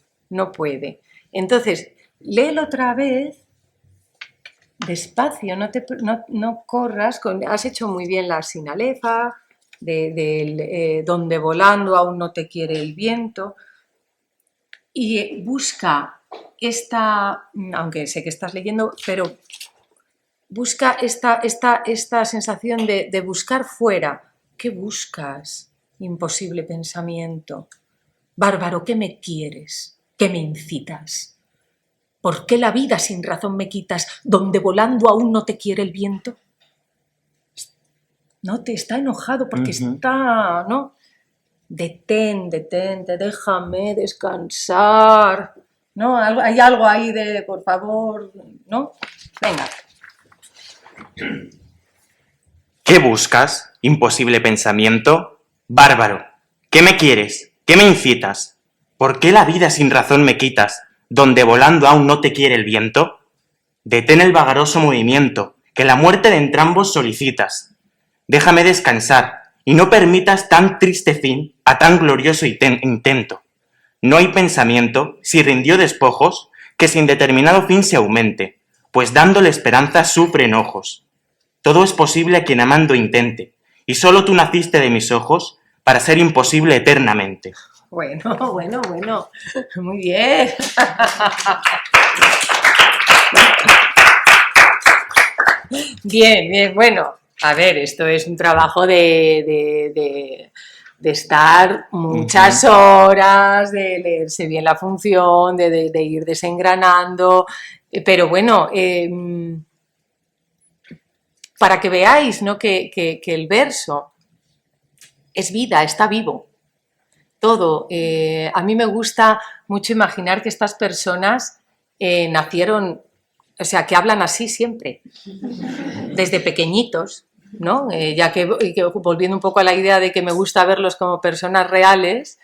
Entonces, léelo otra vez despacio, no corras, has hecho muy bien la sinalefa, donde volando aún no te quiere el viento, y busca aunque sé que estás leyendo, pero busca esta sensación de buscar fuera, ¿Qué buscas, imposible pensamiento? Bárbaro, ¿qué me quieres? ¿Qué me incitas? ¿Por qué la vida sin razón me quitas, donde volando aún no te quiere el viento? No, te está enojado porque está, ¿no? Detente, déjame descansar. ¿No? Hay algo ahí de, por favor, ¿no? Venga. ¿Qué buscas, imposible pensamiento? Bárbaro, ¿qué me quieres? ¿Qué me incitas? ¿Por qué la vida sin razón me quitas, donde volando aún no te quiere el viento? Detén el vagaroso movimiento, que la muerte de entrambos solicitas. Déjame descansar, y no permitas tan triste fin a tan glorioso intento. No hay pensamiento, si rindió despojos, que sin determinado fin se aumente, pues dándole esperanza sufre enojos. Todo es posible a quien amando intente, y solo tú naciste de mis ojos para ser imposible eternamente. Bueno, muy bien. Bien, bueno, a ver, esto es un trabajo de estar muchas horas, de leerse bien la función, de ir desengranando, pero bueno, para que veáis, ¿no? que el verso es vida, está vivo. Todo. A mí me gusta mucho imaginar que estas personas nacieron, o sea, que hablan así siempre, desde pequeñitos, ¿no? Ya que volviendo un poco a la idea de que me gusta verlos como personas reales,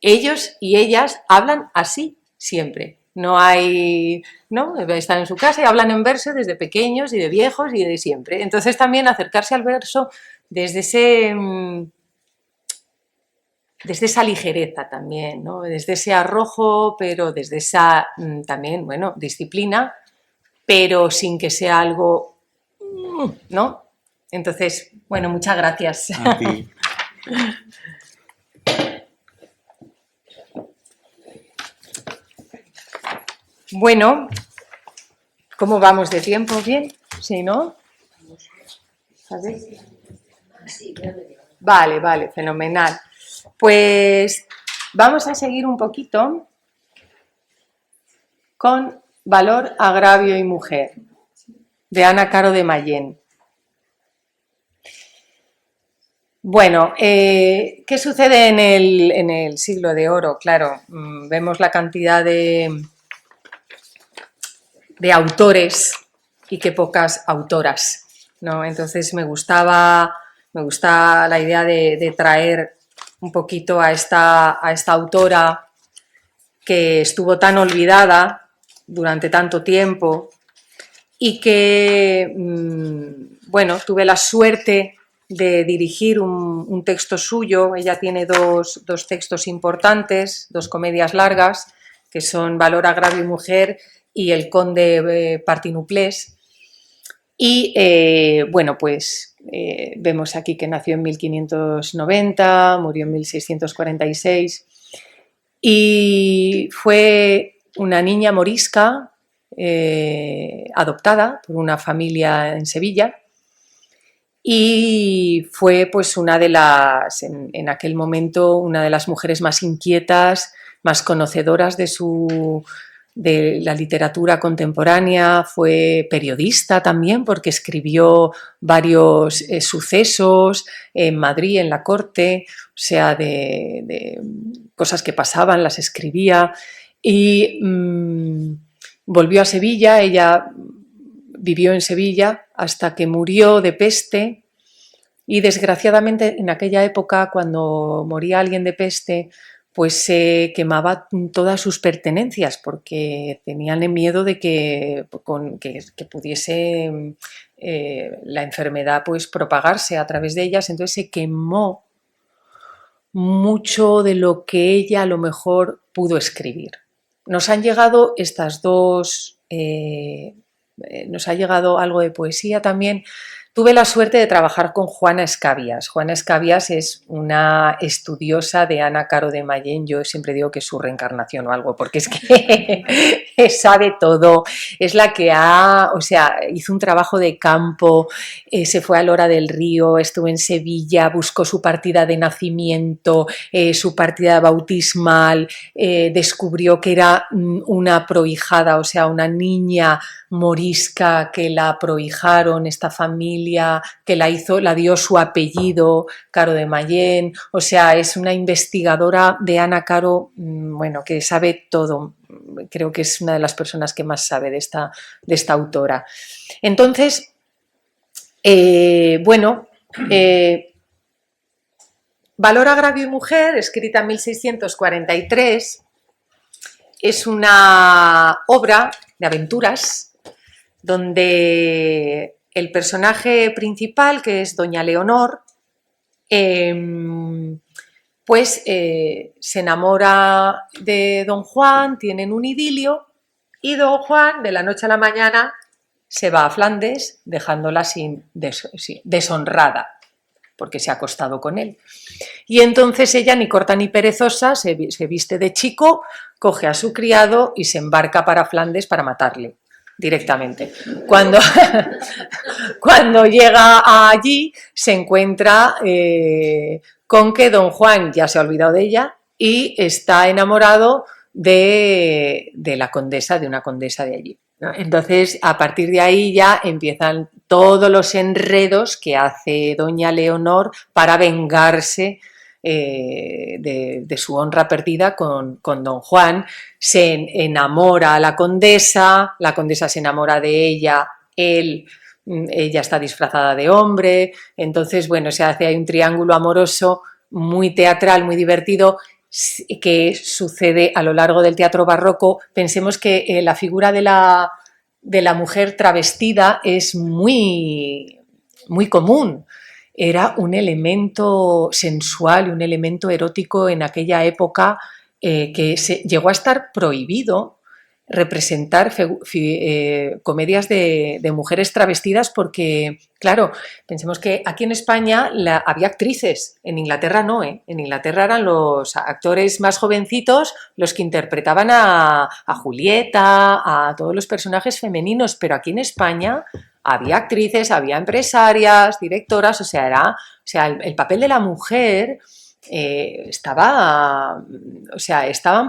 ellos y ellas hablan así siempre. No hay, ¿no? Están en su casa y hablan en verso desde pequeños y de viejos y de siempre. Entonces también acercarse al verso desde esa ligereza también, ¿no? Desde ese arrojo, pero desde esa también, bueno, disciplina, pero sin que sea algo, ¿no? Entonces, bueno, muchas gracias. A ti. Bueno, ¿cómo vamos de tiempo? ¿Bien? ¿Sí, no? ¿Sabes? Vale, fenomenal. Pues vamos a seguir un poquito con Valor, agravio y mujer, de Ana Caro de Mayén. Bueno, ¿qué sucede en el siglo de oro? Claro, vemos la cantidad de autores y qué pocas autoras, ¿no? Entonces me gusta la idea de traer un poquito a esta autora que estuvo tan olvidada durante tanto tiempo y que, bueno, tuve la suerte de dirigir un texto suyo. Ella tiene dos textos importantes, dos comedias largas, que son Valor, agravio y mujer y El conde Partinuplés. Y, bueno, pues vemos aquí que nació en 1590, murió en 1646 y fue una niña morisca adoptada por una familia en Sevilla y fue pues una de las, en aquel momento, una de las mujeres más inquietas, más conocedoras de la literatura contemporánea. Fue periodista también porque escribió varios sucesos en Madrid, en la corte, o sea, de cosas que pasaban, las escribía y volvió a Sevilla. Ella vivió en Sevilla hasta que murió de peste y desgraciadamente en aquella época, cuando moría alguien de peste, pues se quemaba todas sus pertenencias porque tenían miedo de que pudiese la enfermedad pues propagarse a través de ellas. Entonces se quemó mucho de lo que ella a lo mejor pudo escribir. Nos han llegado estas dos, nos ha llegado algo de poesía también. Tuve la suerte de trabajar con Juana Escabias. Juana Escabias es una estudiosa de Ana Caro de Mayén. Yo siempre digo que es su reencarnación o algo, porque es que que sabe todo, es la que o sea, hizo un trabajo de campo, se fue a Lora del Río, estuvo en Sevilla, buscó su partida de nacimiento, su partida bautismal, descubrió que era una prohijada, o sea, una niña morisca que la prohijaron, esta familia que la dio su apellido, Caro de Mayén, o sea, es una investigadora de Ana Caro, bueno, que sabe todo, creo que es una de las personas que más sabe de esta autora. Entonces, bueno, Valor, agravio y mujer, escrita en 1643, es una obra de aventuras donde el personaje principal, que es doña Leonor, pues se enamora de don Juan, tienen un idilio y don Juan de la noche a la mañana se va a Flandes dejándola deshonrada porque se ha acostado con él. Y entonces ella, ni corta ni perezosa, se viste de chico, coge a su criado y se embarca para Flandes para matarle directamente. Cuando llega allí se encuentra con que don Juan ya se ha olvidado de ella y está enamorado de la condesa, de una condesa de allí, ¿no? Entonces, a partir de ahí ya empiezan todos los enredos que hace doña Leonor para vengarse de su honra perdida con don Juan. Se enamora a la condesa se enamora de ella, ella está disfrazada de hombre, entonces, bueno, se hace ahí un triángulo amoroso muy teatral, muy divertido, que sucede a lo largo del teatro barroco. Pensemos que la figura de la mujer travestida es muy, muy común. Era un elemento sensual y un elemento erótico en aquella época que llegó a estar prohibido representar comedias de mujeres travestidas porque, claro, pensemos que aquí en España había actrices, en Inglaterra no, en Inglaterra eran los actores más jovencitos los que interpretaban a Julieta, a todos los personajes femeninos, pero aquí en España había actrices, había empresarias, directoras, o sea, el papel de la mujer estaban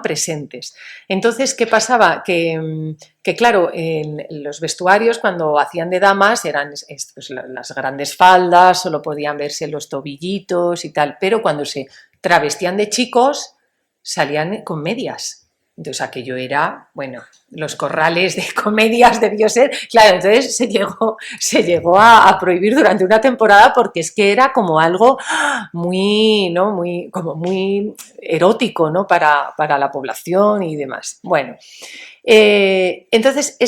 presentes. Entonces, ¿qué pasaba? Que claro, en los vestuarios cuando hacían de damas eran pues, las grandes faldas, solo podían verse los tobillitos y tal, pero cuando se travestían de chicos salían con medias. Entonces aquello era, bueno, los corrales de comedias debió ser, claro, entonces se llegó a prohibir durante una temporada porque es que era como algo muy, ¿no? Como muy erótico, ¿no? Para la población y demás. Bueno, entonces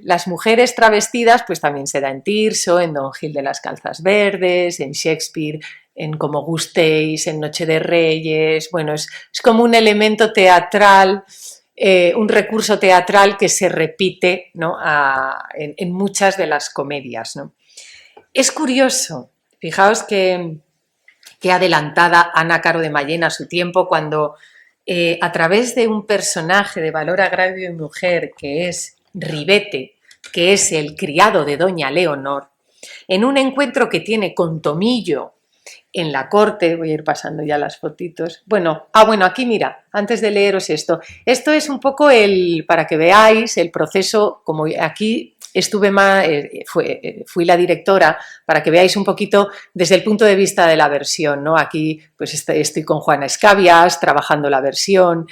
las mujeres travestidas pues también se da en Tirso, en Don Gil de las Calzas Verdes, en Shakespeare, en Como gustéis, en Noche de Reyes. Bueno, es como un elemento teatral, un recurso teatral que se repite, ¿no? en muchas de las comedias, ¿no? Es curioso, fijaos que adelantada Ana Caro de Mayén a su tiempo cuando a través de un personaje de Valor, agravio y mujer que es Ribete, que es el criado de doña Leonor, en un encuentro que tiene con Tomillo en la corte, voy a ir pasando ya las fotitos. Bueno, aquí mira, antes de leeros esto es un poco para que veáis el proceso, como aquí estuve más, fui la directora, para que veáis un poquito desde el punto de vista de la versión, ¿no? Aquí pues estoy con Juana Escabias trabajando la versión.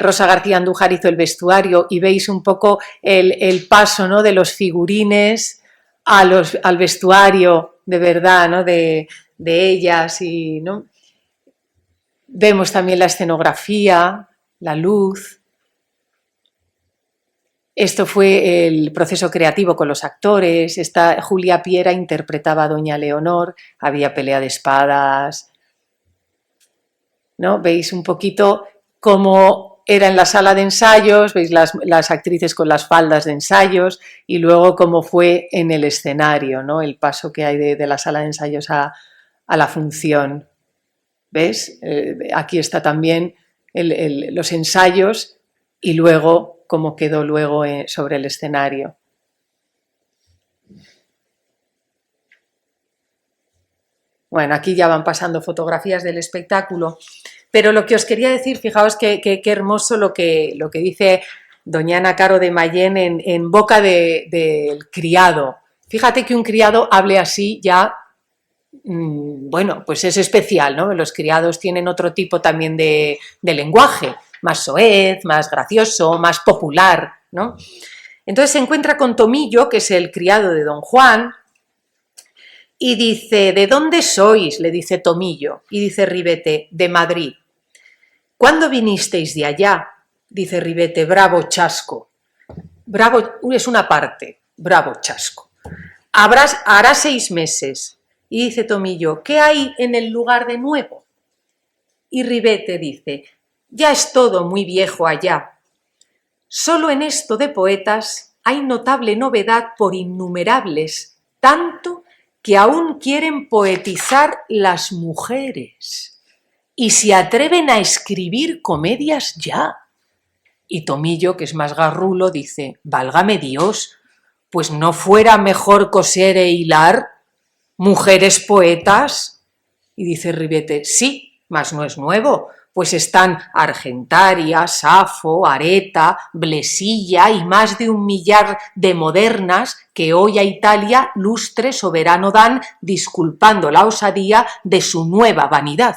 Rosa García Andújar hizo el vestuario y veis un poco el paso, ¿no? De los figurines al vestuario de verdad, ¿no? De ellas y, ¿no? Vemos también la escenografía, la luz. Esto fue el proceso creativo con los actores. Julia Piera interpretaba a doña Leonor, había pelea de espadas, ¿no? Veis un poquito cómo era en la sala de ensayos, veis las actrices con las faldas de ensayos y luego cómo fue en el escenario, ¿no? El paso que hay de la sala de ensayos a la función. ¿Ves? Aquí está también los ensayos y luego cómo quedó luego sobre el escenario. Bueno, aquí ya van pasando fotografías del espectáculo, pero lo que os quería decir, fijaos qué hermoso lo que dice doña Ana Caro de Mayén en boca del criado. Fíjate que un criado hable así ya, bueno, pues es especial, ¿no? Los criados tienen otro tipo también de lenguaje, más soez, más gracioso, más popular, ¿no? Entonces se encuentra con Tomillo, que es el criado de don Juan, y dice, ¿de dónde sois?, le dice Tomillo, y dice Ribete, de Madrid. ¿Cuándo vinisteis de allá? Dice Ribete, bravo chasco. Bravo es una parte, bravo chasco. Hará 6 meses. Y dice Tomillo, ¿qué hay en el lugar de nuevo? Y Ribete dice, ya es todo muy viejo allá. Solo en esto de poetas hay notable novedad por innumerables, tanto que aún quieren poetizar las mujeres y se atreven a escribir comedias ya. Y Tomillo, que es más garrulo, dice, válgame Dios, pues no fuera mejor coser e hilar, mujeres poetas. Y dice Ribete, sí, mas no es nuevo, pues están Argentaria, Safo, Areta, Blesilla y más de 1 millar de modernas que hoy a Italia lustre soberano dan, disculpando la osadía de su nueva vanidad.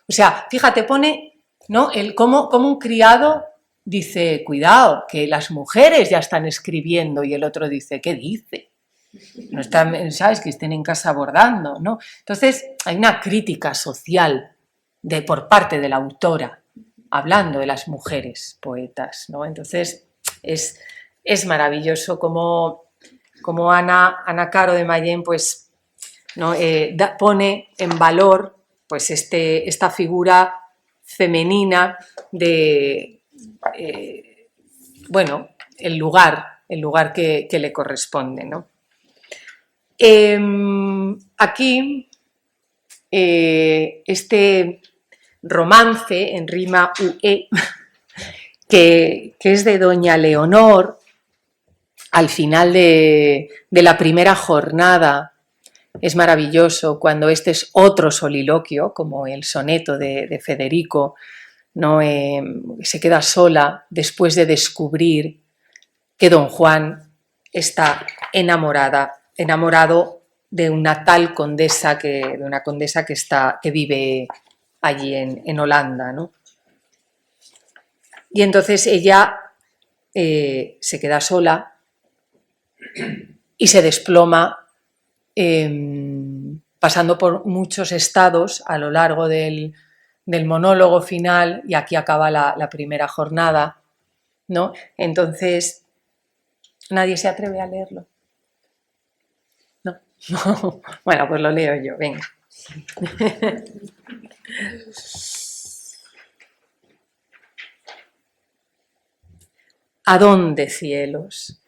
O sea, fíjate, pone, ¿no?, cómo un criado dice, cuidado, que las mujeres ya están escribiendo, y el otro dice, ¿qué dice? No están, ¿sabes?, que estén en casa bordando, ¿no? Entonces, hay una crítica social por parte de la autora, hablando de las mujeres poetas, ¿no? Entonces, es maravilloso como Ana Caro de Mayén, pues, ¿no?, pone en valor, pues, esta figura femenina de, bueno, el lugar que le corresponde, ¿no? Aquí, este romance en rima UE, que es de doña Leonor, al final de la primera jornada, es maravilloso cuando este es otro soliloquio, como el soneto de Federico, ¿no? Se queda sola después de descubrir que don Juan está enamorado de una tal condesa que vive allí en Holanda, ¿no? Y entonces ella se queda sola y se desploma, pasando por muchos estados a lo largo del monólogo final, y aquí acaba la primera jornada, ¿no? Entonces, nadie se atreve a leerlo. No. Bueno, pues lo leo yo, venga. ¿A dónde, cielos?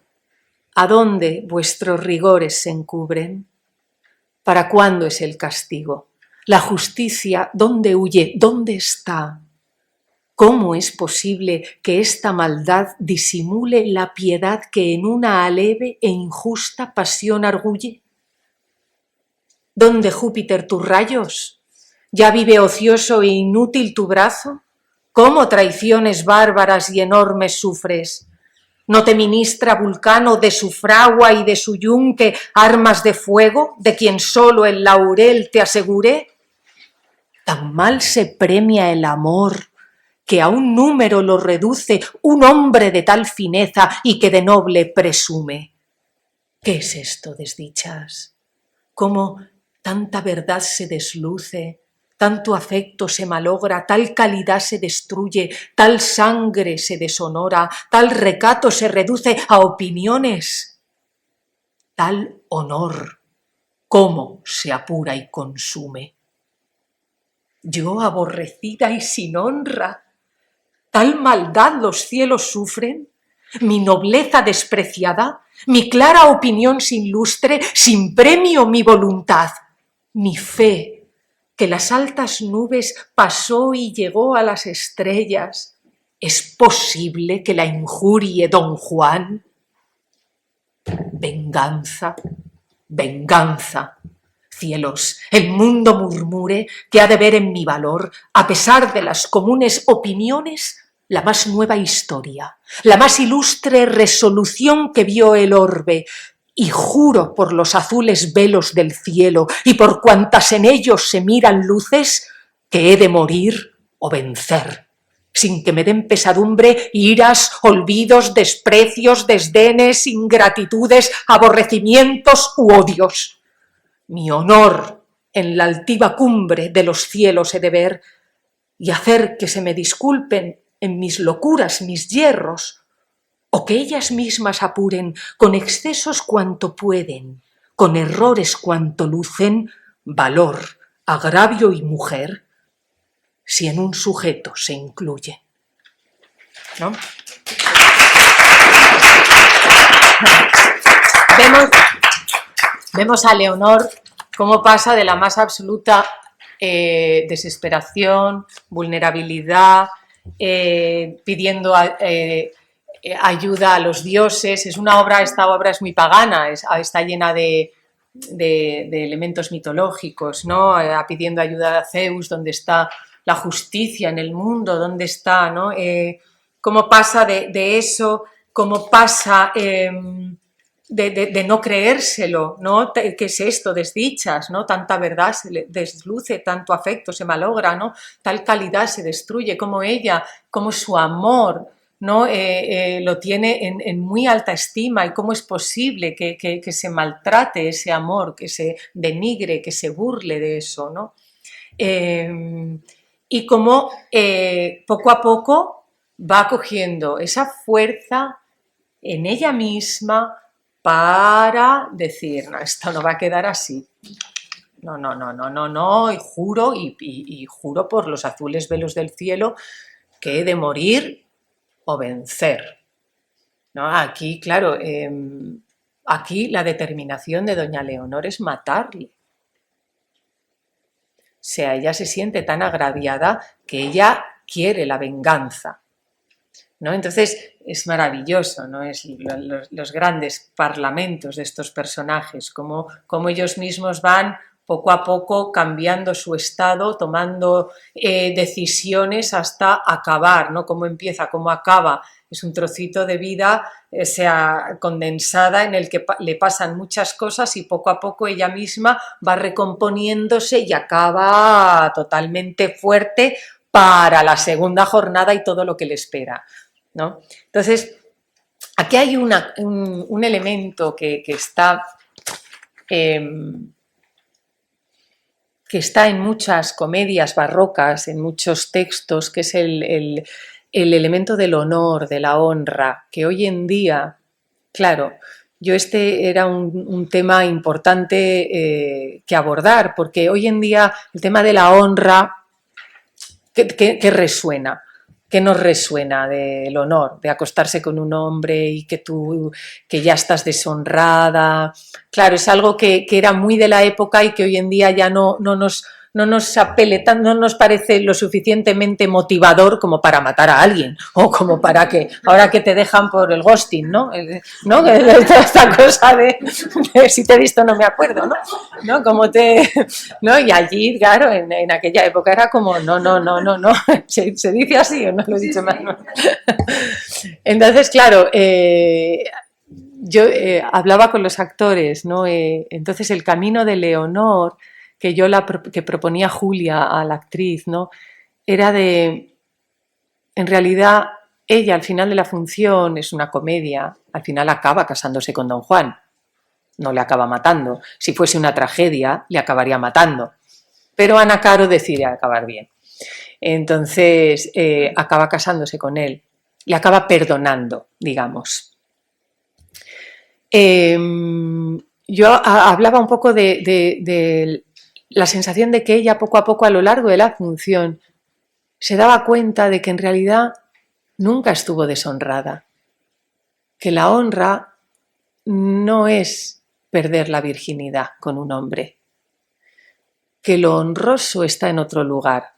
¿A dónde vuestros rigores se encubren? ¿Para cuándo es el castigo? ¿La justicia dónde huye? ¿Dónde está? ¿Cómo es posible que esta maldad disimule la piedad que en una aleve e injusta pasión arguye? ¿Dónde, Júpiter, tus rayos? ¿Ya vive ocioso e inútil tu brazo? ¿Cómo traiciones bárbaras y enormes sufres? ¿No te ministra Vulcano de su fragua y de su yunque armas de fuego, de quien solo el laurel te asegure? Tan mal se premia el amor, que a un número lo reduce un hombre de tal fineza y que de noble presume. ¿Qué es esto, desdichas? ¿Cómo tanta verdad se desluce, tanto afecto se malogra, tal calidad se destruye, tal sangre se deshonora, tal recato se reduce a opiniones, tal honor, cómo se apura y consume? Yo, aborrecida y sin honra, ¿tal maldad los cielos sufren? ¿Mi nobleza despreciada? ¿Mi clara opinión sin lustre? ¿Sin premio mi voluntad? ¿Mi fe, que las altas nubes pasó y llegó a las estrellas? ¿Es posible que la injurie don Juan? Venganza, venganza. Cielos, el mundo murmure que ha de ver en mi valor, a pesar de las comunes opiniones, la más nueva historia, la más ilustre resolución que vio el orbe, y juro por los azules velos del cielo y por cuantas en ellos se miran luces, que he de morir o vencer, sin que me den pesadumbre, iras, olvidos, desprecios, desdenes, ingratitudes, aborrecimientos u odios. Mi honor en la altiva cumbre de los cielos he de ver y hacer que se me disculpen en mis locuras, mis yerros, o que ellas mismas apuren con excesos cuanto pueden, con errores cuanto lucen, valor, agravio y mujer, si en un sujeto se incluye. ¿No? Vemos a Leonor cómo pasa de la más absoluta desesperación, vulnerabilidad, pidiendo ayuda a los dioses. Esta obra es muy pagana, está llena de elementos mitológicos, ¿no? Pidiendo ayuda a Zeus, ¿dónde está la justicia en el mundo? ¿Dónde está? ¿No? Cómo pasa de eso, cómo pasa de no creérselo, ¿no? ¿Qué es esto? Desdichas, ¿no? Tanta verdad se desluce, tanto afecto se malogra, ¿no? Tal calidad se destruye, como ella, como su amor, ¿no? Lo tiene en muy alta estima, y cómo es posible que se maltrate ese amor, que se denigre, que se burle de eso, ¿no? Y cómo poco a poco va cogiendo esa fuerza en ella misma para decir, no, esto no va a quedar así. No, y juro por los azules velos del cielo que he de morir o vencer. ¿No? Aquí, claro, aquí la determinación de doña Leonor es matarle. O sea, ella se siente tan agraviada que ella quiere la venganza, ¿no? Entonces es maravilloso, ¿no? Los grandes parlamentos de estos personajes, cómo ellos mismos van poco a poco cambiando su estado, tomando decisiones hasta acabar, ¿no? Cómo empieza, cómo acaba. Es un trocito de vida condensada en el que le pasan muchas cosas y poco a poco ella misma va recomponiéndose y acaba totalmente fuerte para la segunda jornada y todo lo que le espera, ¿no? Entonces, aquí hay un elemento que está en muchas comedias barrocas, en muchos textos, que es el elemento del honor, de la honra, que hoy en día, claro, era un tema importante que abordar, porque hoy en día el tema de la honra, ¿qué resuena? ¿Qué nos resuena del honor? De acostarse con un hombre y que ya estás deshonrada. Claro, es algo que era muy de la época y que hoy en día ya no nos apele, no nos parece lo suficientemente motivador como para matar a alguien, o como para que, ahora que te dejan por el ghosting, ¿no? ¿No? Esta cosa de si te he visto no me acuerdo, ¿no? ¿No? Y allí, claro, en aquella época era como, no, ¿se dice así o no lo he dicho mal? No. Entonces, claro, yo hablaba con los actores, ¿no? Entonces el camino de Leonor que proponía Julia a la actriz, ¿no? Era en realidad, ella al final de la función, es una comedia, al final acaba casándose con don Juan, no le acaba matando. Si fuese una tragedia, le acabaría matando. Pero Ana Caro decide acabar bien. Entonces, acaba casándose con él, le acaba perdonando, digamos. Yo hablaba un poco de la sensación de que ella poco a poco a lo largo de la función se daba cuenta de que en realidad nunca estuvo deshonrada, que la honra no es perder la virginidad con un hombre, que lo honroso está en otro lugar,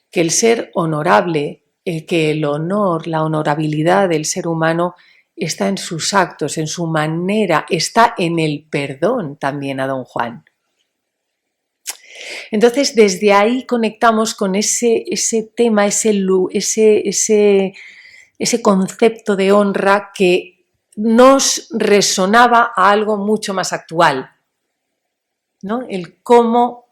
que el ser honorable que el honor, la honorabilidad del ser humano está en sus actos, en su manera, está en el perdón también a don Juan. Entonces, desde ahí conectamos con ese tema, ese concepto de honra que nos resonaba a algo mucho más actual, ¿no? El cómo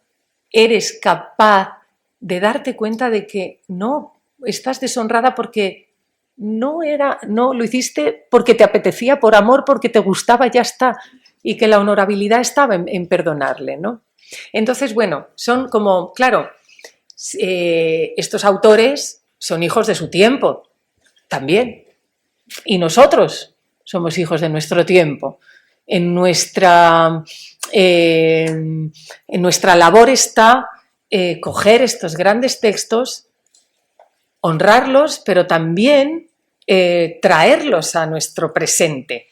eres capaz de darte cuenta de que no estás deshonrada porque no lo hiciste porque te apetecía, por amor, porque te gustaba, ya está, y que la honorabilidad estaba en perdonarle, ¿no? Entonces, bueno, son como, claro, estos autores son hijos de su tiempo también, y nosotros somos hijos de nuestro tiempo. En nuestra labor está coger estos grandes textos, honrarlos, pero también traerlos a nuestro presente,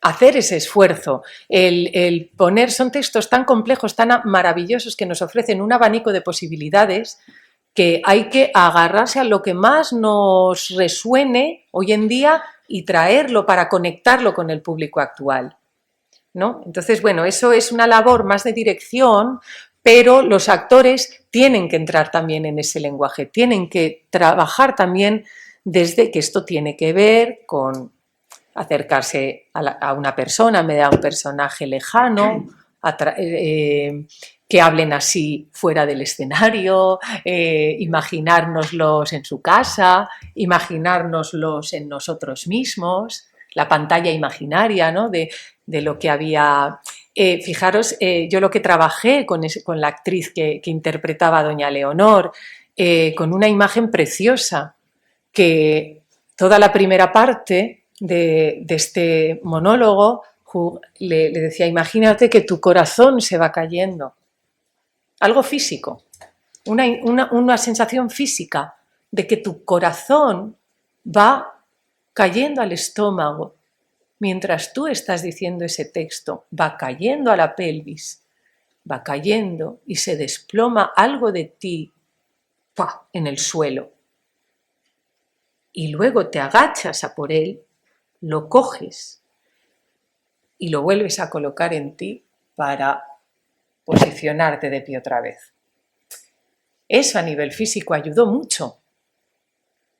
hacer ese esfuerzo, el poner, son textos tan complejos, tan maravillosos, que nos ofrecen un abanico de posibilidades, que hay que agarrarse a lo que más nos resuene hoy en día y traerlo para conectarlo con el público actual, ¿no? Entonces, bueno, eso es una labor más de dirección, pero los actores tienen que entrar también en ese lenguaje, tienen que trabajar también desde que esto tiene que ver con acercarse a una persona en vez de a un personaje lejano, que hablen así fuera del escenario, imaginárnoslos en su casa, imaginárnoslos en nosotros mismos, la pantalla imaginaria, ¿no? de lo que había. Fijaros, yo lo que trabajé con la actriz que interpretaba a doña Leonor, con una imagen preciosa, que toda la primera parte de este monólogo le decía, imagínate que tu corazón se va cayendo. Algo físico, una sensación física de que tu corazón va cayendo al estómago. Mientras tú estás diciendo ese texto, va cayendo a la pelvis, va cayendo y se desploma algo de ti en el suelo. Y luego te agachas a por él, lo coges y lo vuelves a colocar en ti para posicionarte de pie otra vez. Eso a nivel físico ayudó mucho,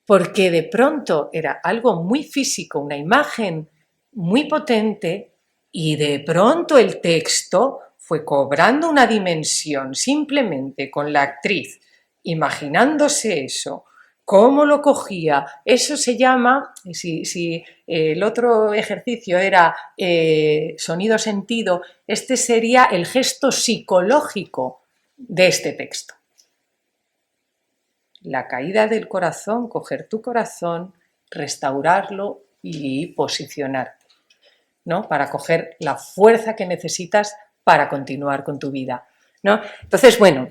porque de pronto era algo muy físico, una imagen muy potente, y de pronto el texto fue cobrando una dimensión simplemente con la actriz imaginándose eso, cómo lo cogía. Eso se llama, si el otro ejercicio era sonido-sentido, este sería el gesto psicológico de este texto. La caída del corazón, coger tu corazón, restaurarlo y posicionarte, ¿no? Para coger la fuerza que necesitas para continuar con tu vida, ¿no? Entonces, bueno,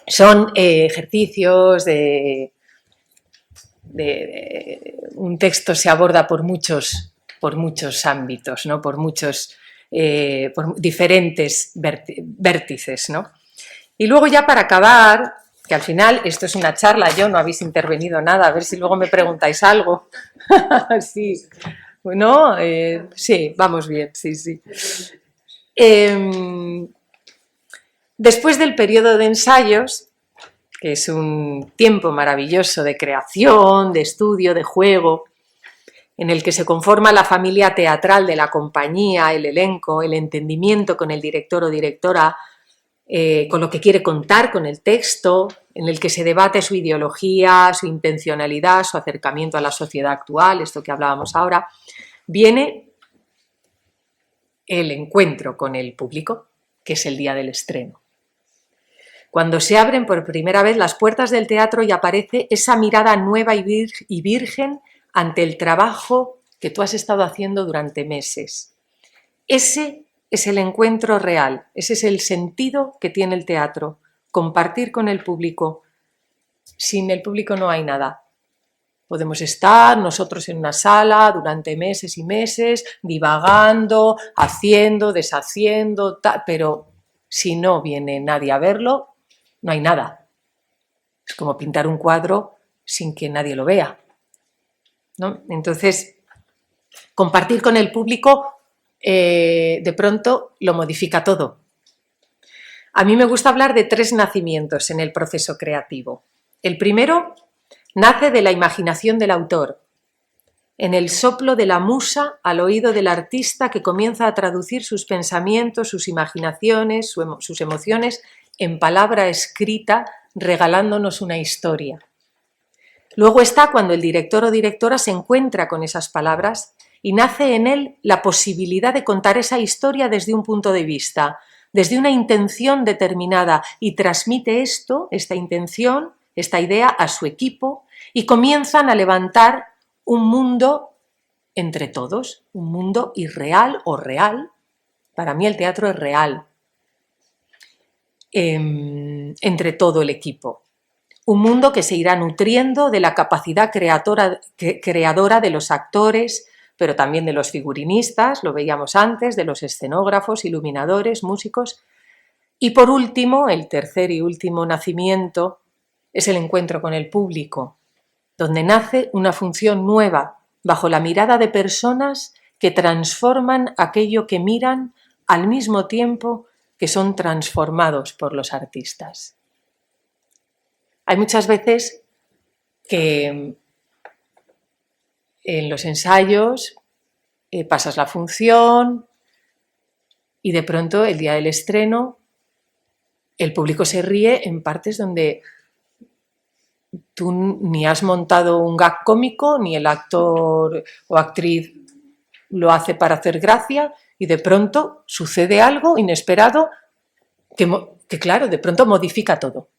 son ejercicios un texto se aborda por muchos ámbitos, ¿no? Por diferentes vértices, ¿no? Y luego ya para acabar, que al final esto es una charla, yo no habéis intervenido nada, a ver si luego me preguntáis algo. Sí, ¿no? Sí, vamos bien, sí. Después del periodo de ensayos, que es un tiempo maravilloso de creación, de estudio, de juego, en el que se conforma la familia teatral de la compañía, el elenco, el entendimiento con el director o directora, con lo que quiere contar con el texto, en el que se debate su ideología, su intencionalidad, su acercamiento a la sociedad actual, esto que hablábamos ahora, viene el encuentro con el público, que es el día del estreno. Cuando se abren por primera vez las puertas del teatro y aparece esa mirada nueva y virgen ante el trabajo que tú has estado haciendo durante meses. Ese es el encuentro real, ese es el sentido que tiene el teatro, compartir con el público. Sin el público no hay nada. Podemos estar nosotros en una sala durante meses y meses, divagando, haciendo, deshaciendo, pero si no viene nadie a verlo, no hay nada. Es como pintar un cuadro sin que nadie lo vea, ¿no? Entonces, compartir con el público de pronto lo modifica todo. A mí me gusta hablar de 3 nacimientos en el proceso creativo. El primero nace de la imaginación del autor, en el soplo de la musa al oído del artista que comienza a traducir sus pensamientos, sus imaginaciones, sus emociones en palabra escrita, regalándonos una historia. Luego está cuando el director o directora se encuentra con esas palabras y nace en él la posibilidad de contar esa historia desde un punto de vista, desde una intención determinada, y transmite esta intención, esta idea a su equipo, y comienzan a levantar un mundo entre todos, un mundo irreal o real. Para mí el teatro es real, entre todo el equipo. Un mundo que se irá nutriendo de la capacidad creadora de los actores, pero también de los figurinistas, lo veíamos antes, de los escenógrafos, iluminadores, músicos. Y por último, el tercer y último nacimiento es el encuentro con el público, donde nace una función nueva, bajo la mirada de personas que transforman aquello que miran al mismo tiempo que son transformados por los artistas. Hay muchas veces que en los ensayos pasas la función y de pronto el día del estreno el público se ríe en partes donde tú ni has montado un gag cómico, ni el actor o actriz lo hace para hacer gracia, y de pronto sucede algo inesperado que claro, de pronto modifica todo.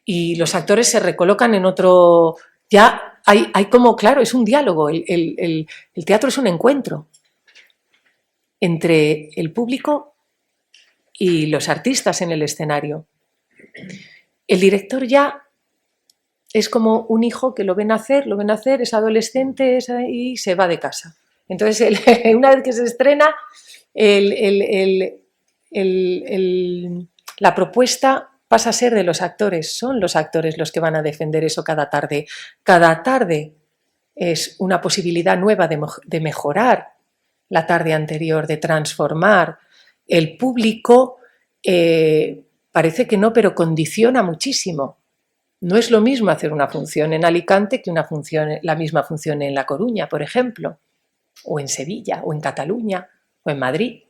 Y los actores se recolocan en otro... Ya hay como, claro, es un diálogo, el teatro es un encuentro entre el público y los artistas en el escenario. El director ya es como un hijo que lo ven nacer, es adolescente y se va de casa. Entonces, una vez que se estrena, la propuesta pasa a ser de los actores. Son los actores los que van a defender eso cada tarde. Cada tarde es una posibilidad nueva de mejorar la tarde anterior, de transformar. El público parece que no, pero condiciona muchísimo. No es lo mismo hacer una función en Alicante que la misma función en La Coruña, por ejemplo, o en Sevilla, o en Cataluña, o en Madrid.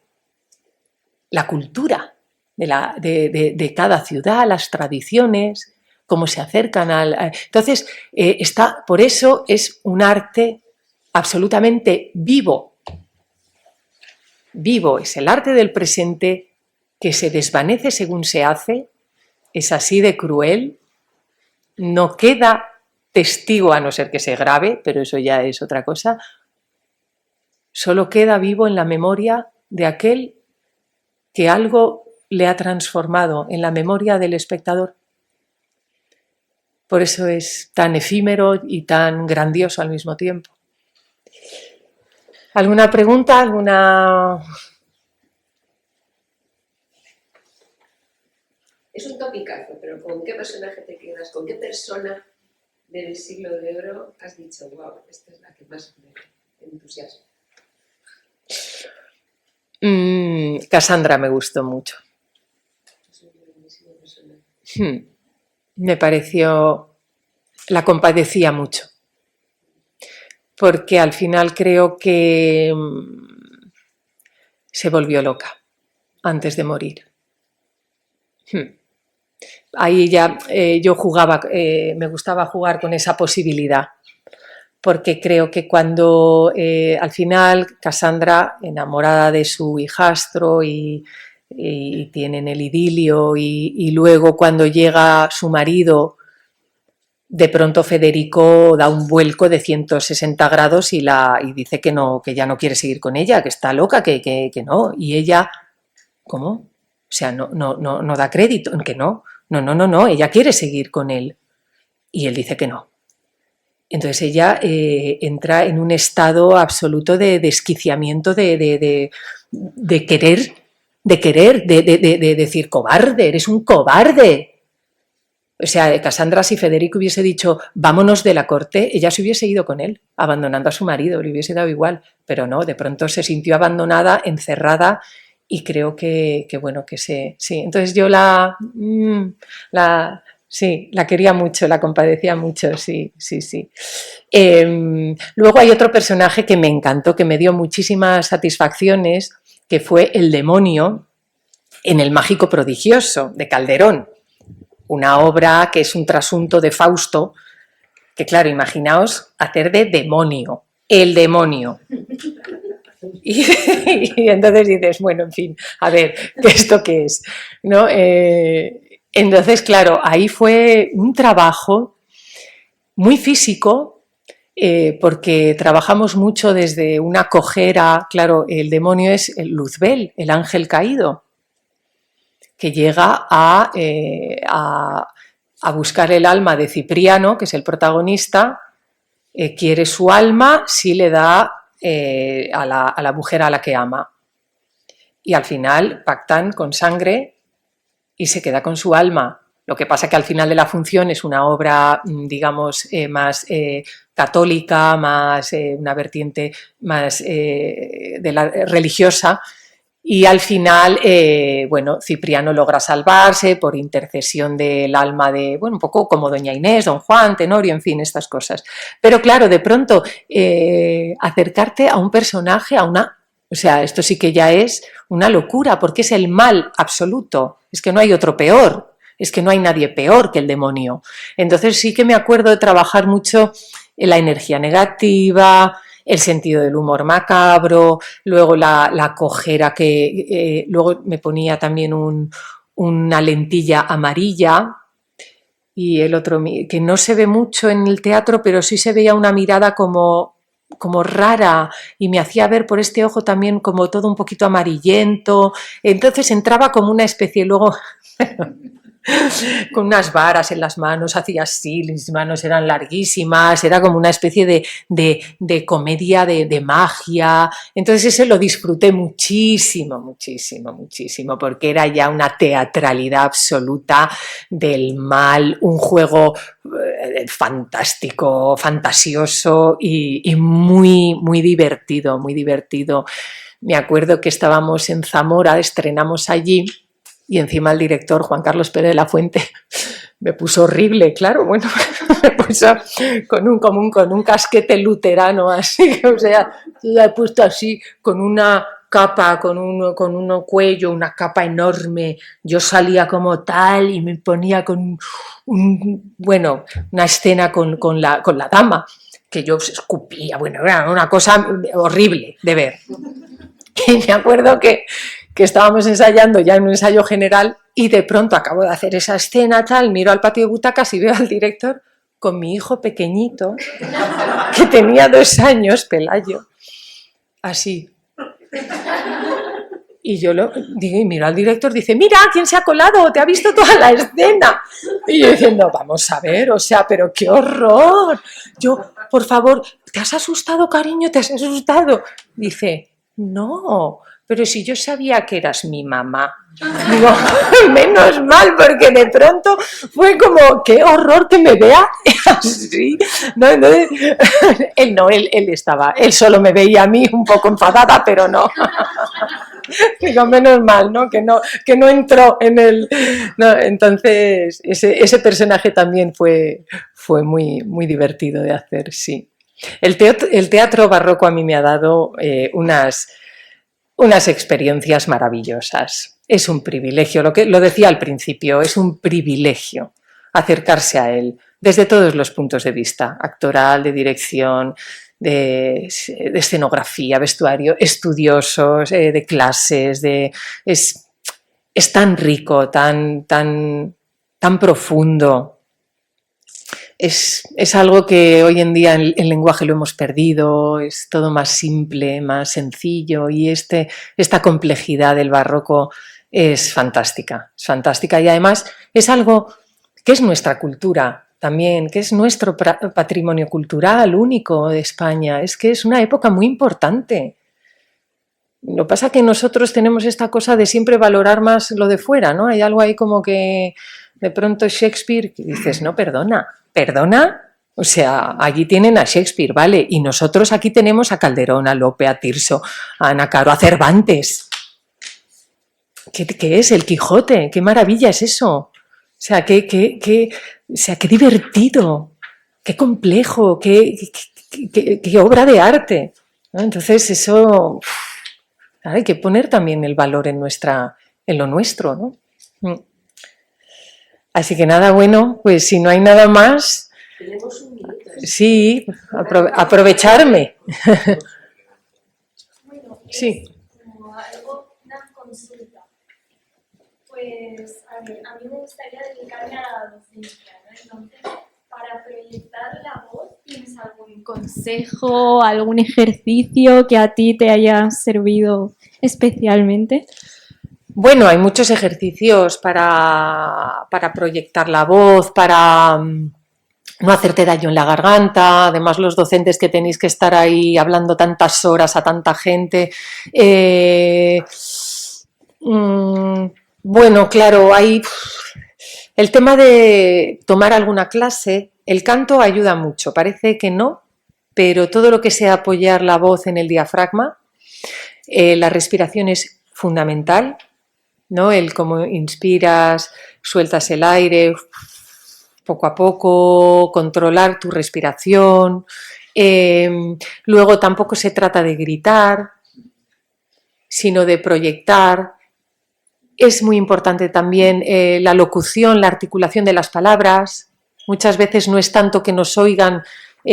La cultura de cada ciudad, las tradiciones, cómo se acercan Entonces, por eso es un arte absolutamente vivo. Vivo, es el arte del presente que se desvanece según se hace, es así de cruel, no queda testigo a no ser que se grabe, pero eso ya es otra cosa, solo queda vivo en la memoria de aquel que algo le ha transformado, en la memoria del espectador. Por eso es tan efímero y tan grandioso al mismo tiempo. ¿Alguna pregunta? ¿Alguna...? Es un topicazo, pero ¿con qué personaje te quedas? ¿Con qué persona del siglo de oro has dicho, wow, esta es la que más me entusiasma? Cassandra me gustó mucho. Es una buenísima persona. Me pareció... La compadecía mucho. Porque al final creo que se volvió loca antes de morir. Ahí ya yo jugaba, me gustaba jugar con esa posibilidad, porque creo que cuando al final Cassandra, enamorada de su hijastro y tienen el idilio y luego cuando llega su marido, de pronto Federico da un vuelco de 160 grados y dice que no, que ya no quiere seguir con ella, que está loca, que no. Y ella, ¿cómo? O sea, no da crédito, que no, ella quiere seguir con él. Y él dice que no. Entonces ella entra en un estado absoluto de desquiciamiento, de querer, de decir, cobarde, eres un cobarde. O sea, Cassandra, si Federico hubiese dicho vámonos de la corte, ella se hubiese ido con él, abandonando a su marido, le hubiese dado igual, pero no, de pronto se sintió abandonada, encerrada, y creo que bueno, que sí. Entonces yo la quería mucho, la compadecía mucho, sí. Luego hay otro personaje que me encantó, que me dio muchísimas satisfacciones, que fue el demonio en El mágico prodigioso, de Calderón. Una obra que es un trasunto de Fausto, que claro, imaginaos hacer de demonio, el demonio. Y entonces dices, bueno, en fin, a ver, ¿esto qué es? ¿No? Entonces, claro, ahí fue un trabajo muy físico, porque trabajamos mucho desde una cojera. Claro, el demonio es el Luzbel, el ángel caído, que llega a buscar el alma de Cipriano, que es el protagonista, quiere su alma si le da a la mujer a la que ama. Y al final pactan con sangre y se queda con su alma. Lo que pasa que al final de la función es una obra, digamos, más católica, más una vertiente más religiosa. Y al final, bueno, Cipriano logra salvarse por intercesión del alma de, bueno, un poco como doña Inés, don Juan, Tenorio, en fin, estas cosas. Pero claro, de pronto, acercarte a un personaje, o sea, esto sí que ya es una locura, porque es el mal absoluto, es que no hay otro peor, es que no hay nadie peor que el demonio. Entonces sí que me acuerdo de trabajar mucho en la energía negativa, el sentido del humor macabro, luego la cojera, que luego me ponía también una lentilla amarilla, y el otro, que no se ve mucho en el teatro, pero sí se veía una mirada como rara, y me hacía ver por este ojo también como todo un poquito amarillento. Entonces entraba como una especie, luego con unas varas en las manos, hacía así, mis manos eran larguísimas, era como una especie de comedia de magia. Entonces ese lo disfruté muchísimo, porque era ya una teatralidad absoluta del mal, un juego fantástico, fantasioso y muy, muy divertido, muy divertido. Me acuerdo que estábamos en Zamora, estrenamos allí, y encima el director, Juan Carlos Pérez de la Fuente, me puso horrible, claro, bueno, me puso con un casquete luterano así, o sea, la he puesto así, con una capa, con un cuello, una capa enorme. Yo salía como tal y me ponía con bueno, una escena con la dama, que yo escupía, bueno, era una cosa horrible de ver. Y me acuerdo que estábamos ensayando ya en un ensayo general, y de pronto acabo de hacer esa escena, tal, miro al patio de butacas y veo al director con mi hijo pequeñito, que tenía 2 años, Pelayo, así. Y yo digo, y miro al director, dice, mira, ¿quién se ha colado? Te ha visto toda la escena. Y yo diciendo, vamos a ver, o sea, pero qué horror. Yo, por favor, ¿te has asustado, cariño? ¿Te has asustado? Dice, no, pero si yo sabía que eras mi mamá. Digo, menos mal, porque de pronto fue como, qué horror que me vea así. No, entonces, él solo me veía a mí un poco enfadada, pero no. Digo, menos mal, ¿no? Que no entró en el... No, entonces, ese personaje también fue muy, muy divertido de hacer, sí. El teatro barroco a mí me ha dado unas experiencias maravillosas. Es un privilegio, lo decía al principio, es un privilegio acercarse a él desde todos los puntos de vista, actoral, de dirección, de escenografía, vestuario, estudiosos, de clases, es tan rico, tan profundo. Es algo que hoy en día el lenguaje lo hemos perdido, es todo más simple, más sencillo, y esta complejidad del barroco es fantástica, y además es algo que es nuestra cultura también, que es nuestro patrimonio cultural único de España. Es que es una época muy importante. Lo que pasa es que nosotros tenemos esta cosa de siempre valorar más lo de fuera, ¿no? Hay algo ahí como que de pronto Shakespeare, que dices, no, perdona, o sea, allí tienen a Shakespeare, ¿vale? Y nosotros aquí tenemos a Calderón, a Lope, a Tirso, a Ana Caro, a Cervantes. ¿Qué es el Quijote? ¡Qué maravilla es eso! O sea, qué divertido, qué complejo, qué obra de arte, ¿no? Entonces eso, hay que poner también el valor en lo nuestro, ¿no? Así que nada, bueno, pues si no hay nada más, Tenemos un minuto. sí, aprovecharme. Bueno, Sí. como algo, una consulta. Pues, a ver, a mí me gustaría dedicarme a la docencia, ¿no? Entonces, para proyectar la voz, ¿tienes algún consejo, algún ejercicio que a ti te haya servido especialmente? Bueno, hay muchos ejercicios para proyectar la voz, para no hacerte daño en la garganta. Además, los docentes que tenéis que estar ahí hablando tantas horas a tanta gente. Bueno, claro, hay el tema de tomar alguna clase. El canto ayuda mucho, parece que no, pero todo lo que sea apoyar la voz en el diafragma, la respiración es fundamental, ¿no? El cómo inspiras, sueltas el aire poco a poco, controlar tu respiración. Luego tampoco se trata de gritar, sino de proyectar. Es muy importante también la locución, la articulación de las palabras. Muchas veces no es tanto que nos oigan,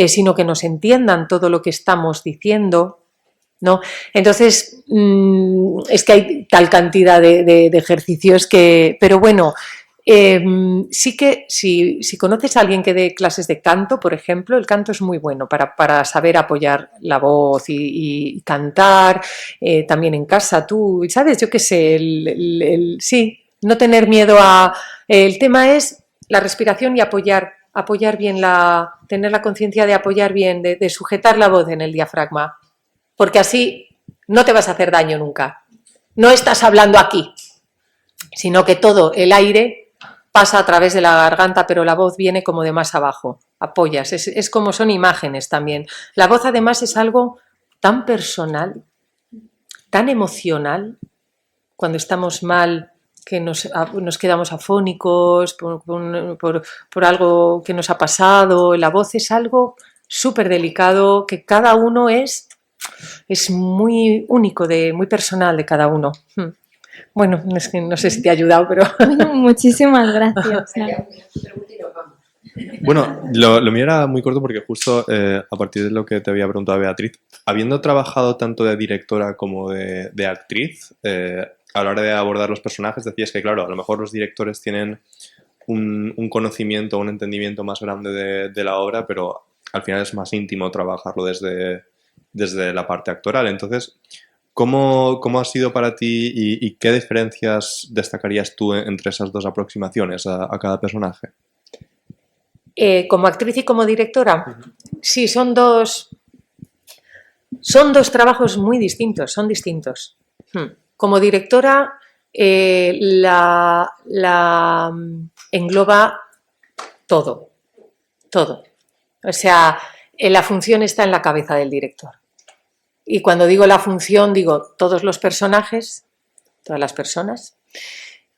sino que nos entiendan todo lo que estamos diciendo, ¿no? Entonces, es que hay tal cantidad de ejercicios que... Pero bueno, sí que si conoces a alguien que dé clases de canto, por ejemplo, el canto es muy bueno para saber apoyar la voz y cantar, también en casa, tú, ¿sabes? Yo qué sé, sí, no tener miedo a... El tema es la respiración y apoyar bien tener la conciencia de apoyar bien, de sujetar la voz en el diafragma, porque así no te vas a hacer daño nunca. No estás hablando aquí, sino que todo el aire pasa a través de la garganta, pero la voz viene como de más abajo, apoyas, es como son imágenes también. La voz además es algo tan personal, tan emocional, cuando estamos mal, que nos quedamos afónicos por algo que nos ha pasado. La voz es algo súper delicado, que cada uno es muy único, muy personal de cada uno. Bueno, es que no sé si te ha ayudado, pero... Bueno, muchísimas gracias. Bueno, lo mío era muy corto porque justo a partir de lo que te había preguntado Beatriz, habiendo trabajado tanto de directora como de actriz, a la hora de abordar los personajes decías que, claro, a lo mejor los directores tienen un conocimiento, un entendimiento más grande de la obra, pero al final es más íntimo trabajarlo desde la parte actoral. Entonces, ¿cómo ha sido para ti y qué diferencias destacarías tú entre esas dos aproximaciones a cada personaje? Como actriz y como directora, sí, son dos trabajos muy distintos, son distintos. Como directora, la engloba todo. O sea, la función está en la cabeza del director. Y cuando digo la función, digo todos los personajes, todas las personas,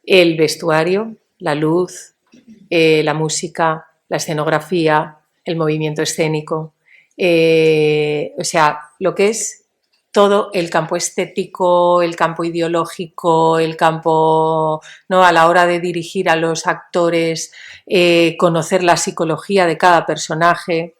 el vestuario, la luz, la música, la escenografía, el movimiento escénico, o sea, lo que es todo el campo estético, el campo ideológico, el campo, ¿no? A la hora de dirigir a los actores, conocer la psicología de cada personaje,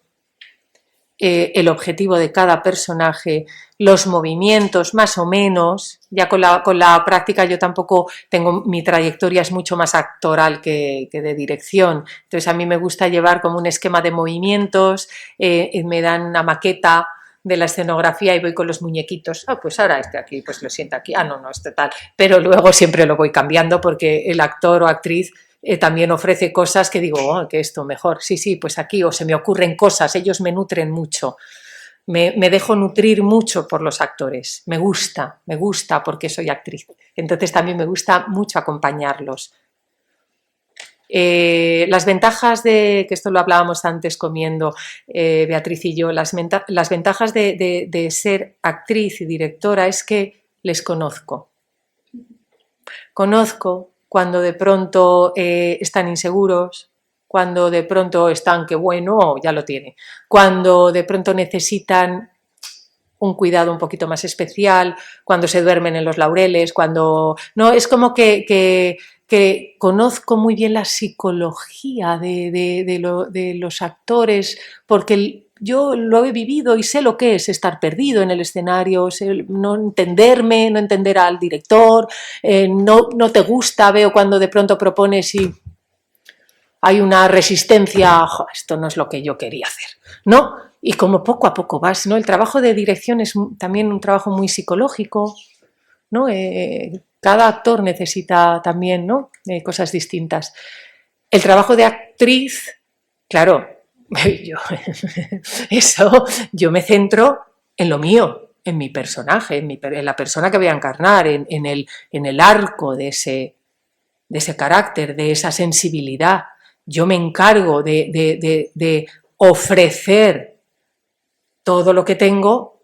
el objetivo de cada personaje, los movimientos más o menos. Ya con la práctica yo tampoco tengo, mi trayectoria es mucho más actoral que de dirección, entonces a mí me gusta llevar como un esquema de movimientos, me dan una maqueta de la escenografía y voy con los muñequitos, pues ahora este aquí, pues lo siento aquí, no, este tal, pero luego siempre lo voy cambiando porque el actor o actriz también ofrece cosas que digo, que esto mejor, sí, pues aquí, o se me ocurren cosas, ellos me nutren mucho. Me dejo nutrir mucho por los actores, me gusta porque soy actriz, entonces también me gusta mucho acompañarlos. Las ventajas que esto lo hablábamos antes comiendo, Beatriz y yo, las ventajas de ser actriz y directora es que les conozco. Conozco cuando de pronto están inseguros, cuando de pronto están que bueno, ya lo tiene, cuando de pronto necesitan un cuidado un poquito más especial, cuando se duermen en los laureles, cuando... No, es como que conozco muy bien la psicología de los actores, porque yo lo he vivido y sé lo que es estar perdido en el escenario, no entenderme, no entender al director, no te gusta, veo cuando de pronto propones y hay una resistencia, esto no es lo que yo quería hacer, ¿no? Y como poco a poco vas, ¿no? El trabajo de dirección es también un trabajo muy psicológico, ¿no? Cada actor necesita también, ¿no? Cosas distintas. El trabajo de actriz, claro, yo me centro en lo mío, en mi personaje, en la persona que voy a encarnar, en el arco de ese carácter, de esa sensibilidad. Yo me encargo de ofrecer todo lo que tengo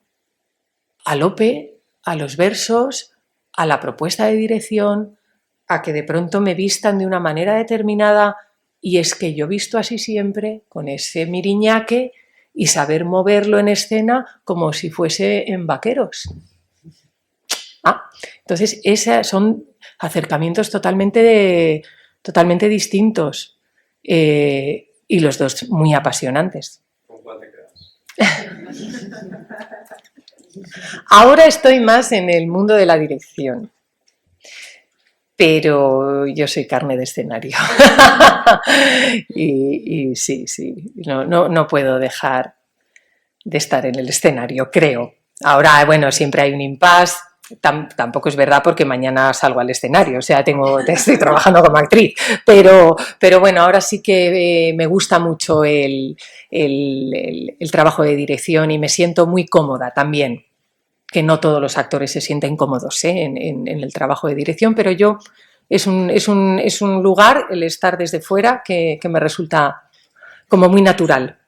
a Lope, a los versos, a la propuesta de dirección, a que de pronto me vistan de una manera determinada, y es que yo visto así siempre, con ese miriñaque, y saber moverlo en escena como si fuese en vaqueros. Entonces, esos son acercamientos totalmente distintos, y los dos muy apasionantes. ¿Con cuál te quedas? Ahora estoy más en el mundo de la dirección, pero yo soy carne de escenario. y sí, no puedo dejar de estar en el escenario, creo. Ahora, bueno, siempre hay un impasse. Tampoco es verdad porque mañana salgo al escenario, o sea, estoy trabajando como actriz, pero bueno, ahora sí que me gusta mucho el trabajo de dirección y me siento muy cómoda también, que no todos los actores se sienten cómodos en el trabajo de dirección, pero yo es un lugar, el estar desde fuera, que me resulta como muy natural.